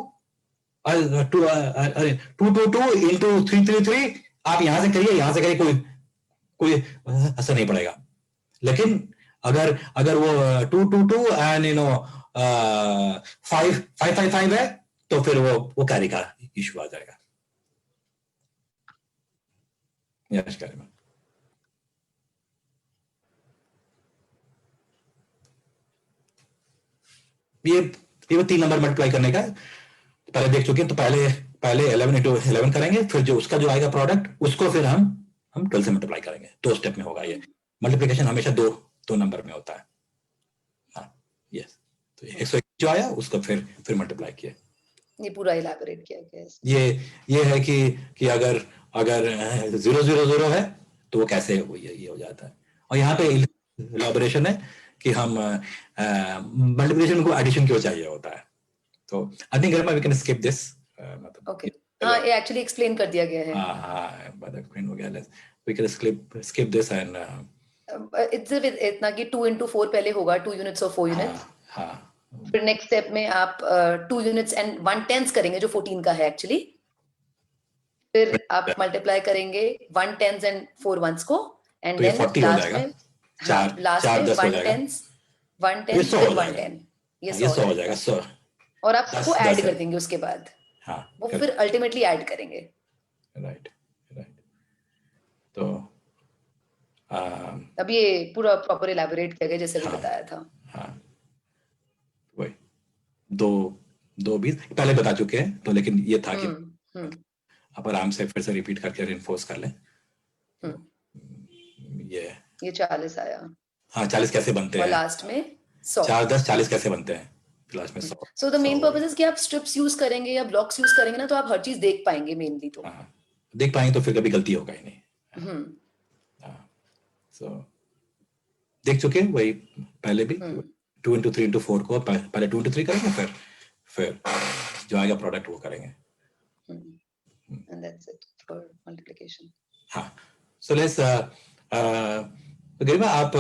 2 into 3 आप यहां से करिए, यहां से करिए, कोई असर नहीं पड़ेगा। लेकिन अगर अगर वो 2 एंड 5 है, तो फिर वो कैरी का इशू आ जाएगा। यस कैरी में ये 3 नंबर मल्टीप्लाई करने का पहले देख चुके हैं। तो पहले 11 into 11 करेंगे, फिर जो उसका जो आएगा प्रोडक्ट उसको फिर हम 12 से मल्टीप्लाई करेंगे। 2 स्टेप में होगा ये मल्टीप्लिकेशन, हमेशा दो नंबर में होता है। हाँ, यस। तो 101 जो आया उसको फिर मल्टीप्लाई किया। ये पूरा इलैबोरेट किया गया है। ये है कि अगर 0 है तो वो कैसे ये हो जाता है। और यहाँ पे इलैबोरेशन है कि हम मल्टीप्लिकेशन को एडिशन क्यों चाहिए होता है। तो I think we can skip this. Okay, हाँ, ये एक्चुअली एक्सप्लेन कर दिया गया है। हाँ, एक्सप्लेन हो गया। We can skip this and it's इतना कि 2 into 4 पहले होगा, 2 units और 4 units। हाँ, फिर नेक्स्ट स्टेप में आप 2 units एंड 1/10 करेंगे, जो 14 का है एक्चुअली। फिर आप मल्टीप्लाई करेंगे 1/10 एंड 4 ones को, एंड तो ये देन 40 हो लास्ट जाएगा। में, हाँ, लास्ट में 10 हो जाएगा। 1/10 100 हो फिर जाएगा। 1/10, ये ये 100 हो जाएगा। 100 और आप उसको 10 ऐड 10 कर है। देंगे उसके बाद। हाँ, वो फिर अल्टीमेटली ऐड करेंगे। राइट। तो अब ये पूरा प्रॉपर इलैबोरेट किया गया जैसे भी हाँ, बताया था। हाँ, वही दो भी पहले बता चुके हैं। तो लेकिन ये था कि आप आराम से फिर से रिपीट करके रिइंफोर्स कर लें। ये 40 आया। हाँ, 40 कैसे बनते और हैं? लास्ट में 100। 4 10 40 कैसे बनते हैं? लास्ट में 100। So the main purpose is कि आप स्ट्रिप्स यूज करेंगे या ब्लॉक्स यूज करेंगे ना, तो आप हर चीज देख पाएंगे मेनली। तो हाँ, देख पाएंगे तो फिर कभी गलती होगा ही नहीं। सो देख चुके हैं वही पहले भी। 2 into 3 into 4 को पहले 2 into 3 करेंगे, फिर जो आएगा प्रोडक्ट वो करेंगे। And that's it for multiplication. हाँ, so let's गरिमा, आप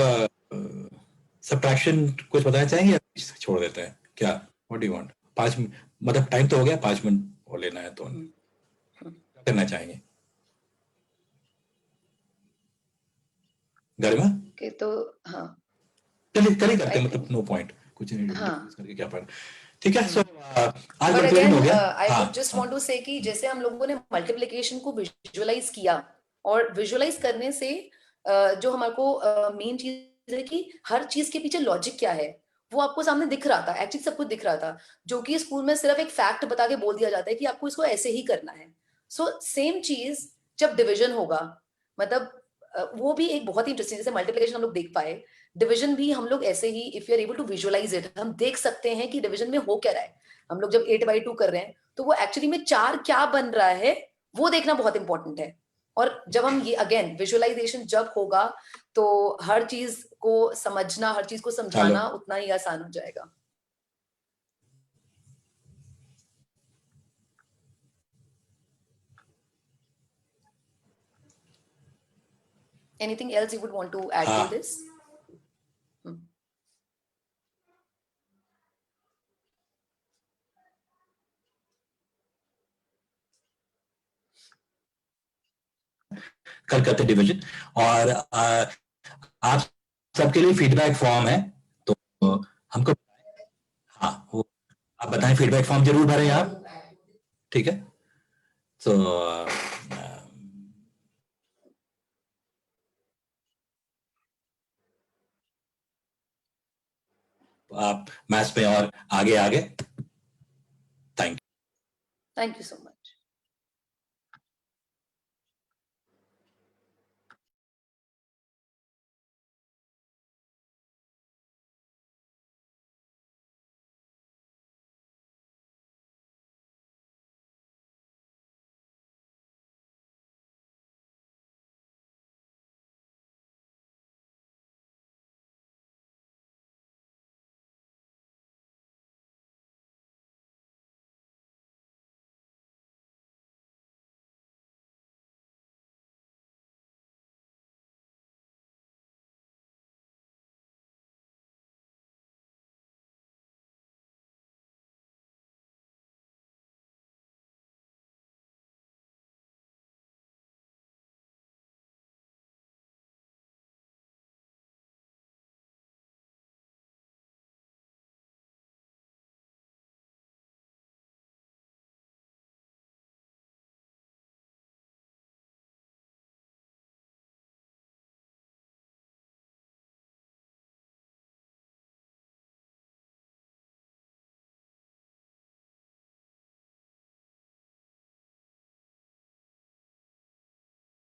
सबट्रैक्शन कुछ बताना चाहेंगे या छोड़ देते हैं क्या? What do you want? 5 मतलब टाइम तो हो गया, 5 मिनट और लेना है तो क्या करना चाहेंगे गरिमा? Okay, तो हाँ, चलिए करते हैं, मतलब नो पॉइंट कुछ नहीं करके क्या पड़ा। ठीक है। सो आज बट मल्टीप्लिकेशन हो अगेन गया। I would just want to say कि जैसे हम लोगों ने मल्टीप्लिकेशन को विजुअलाइज किया, और विजुअलाइज करने से जो हमारे को मेन चीज है कि हर चीज के पीछे लॉजिक क्या है वो आपको सामने दिख रहा था। एक्चुअली सब कुछ दिख रहा था, जो कि स्कूल में सिर्फ एक फैक्ट बता के बोल दिया जाता है कि आपको इसको ऐसे ही करना है। सो सेम चीज जब डिविजन होगा, मतलब वो भी एक बहुत ही इंटरेस्टिंग, जैसे मल्टीप्लिकेशन हम लोग देख पाए, डिवीजन भी हम लोग ऐसे ही, if you are able to visualise it, हम देख सकते हैं कि डिवीजन में हो क्या रहा है। हम लोग जब 8/2 कर रहे हैं तो वो एक्चुअली में 4 क्या बन रहा है वो देखना बहुत इंपॉर्टेंट है। और जब हम ये अगेन विजुअलाइजेशन जब होगा तो हर चीज को समझना, हर चीज को समझाना उतना ही आसान हो जाएगा। Anything else you would want to add to this? कल करते डिवीजन, और आप सबके लिए फीडबैक फॉर्म है, तो हमको हाँ वो आप बताएं, फीडबैक फॉर्म जरूर भरें आप। ठीक है। तो आप मैथ्स में और आगे आगे। Thank you. Thank you so much.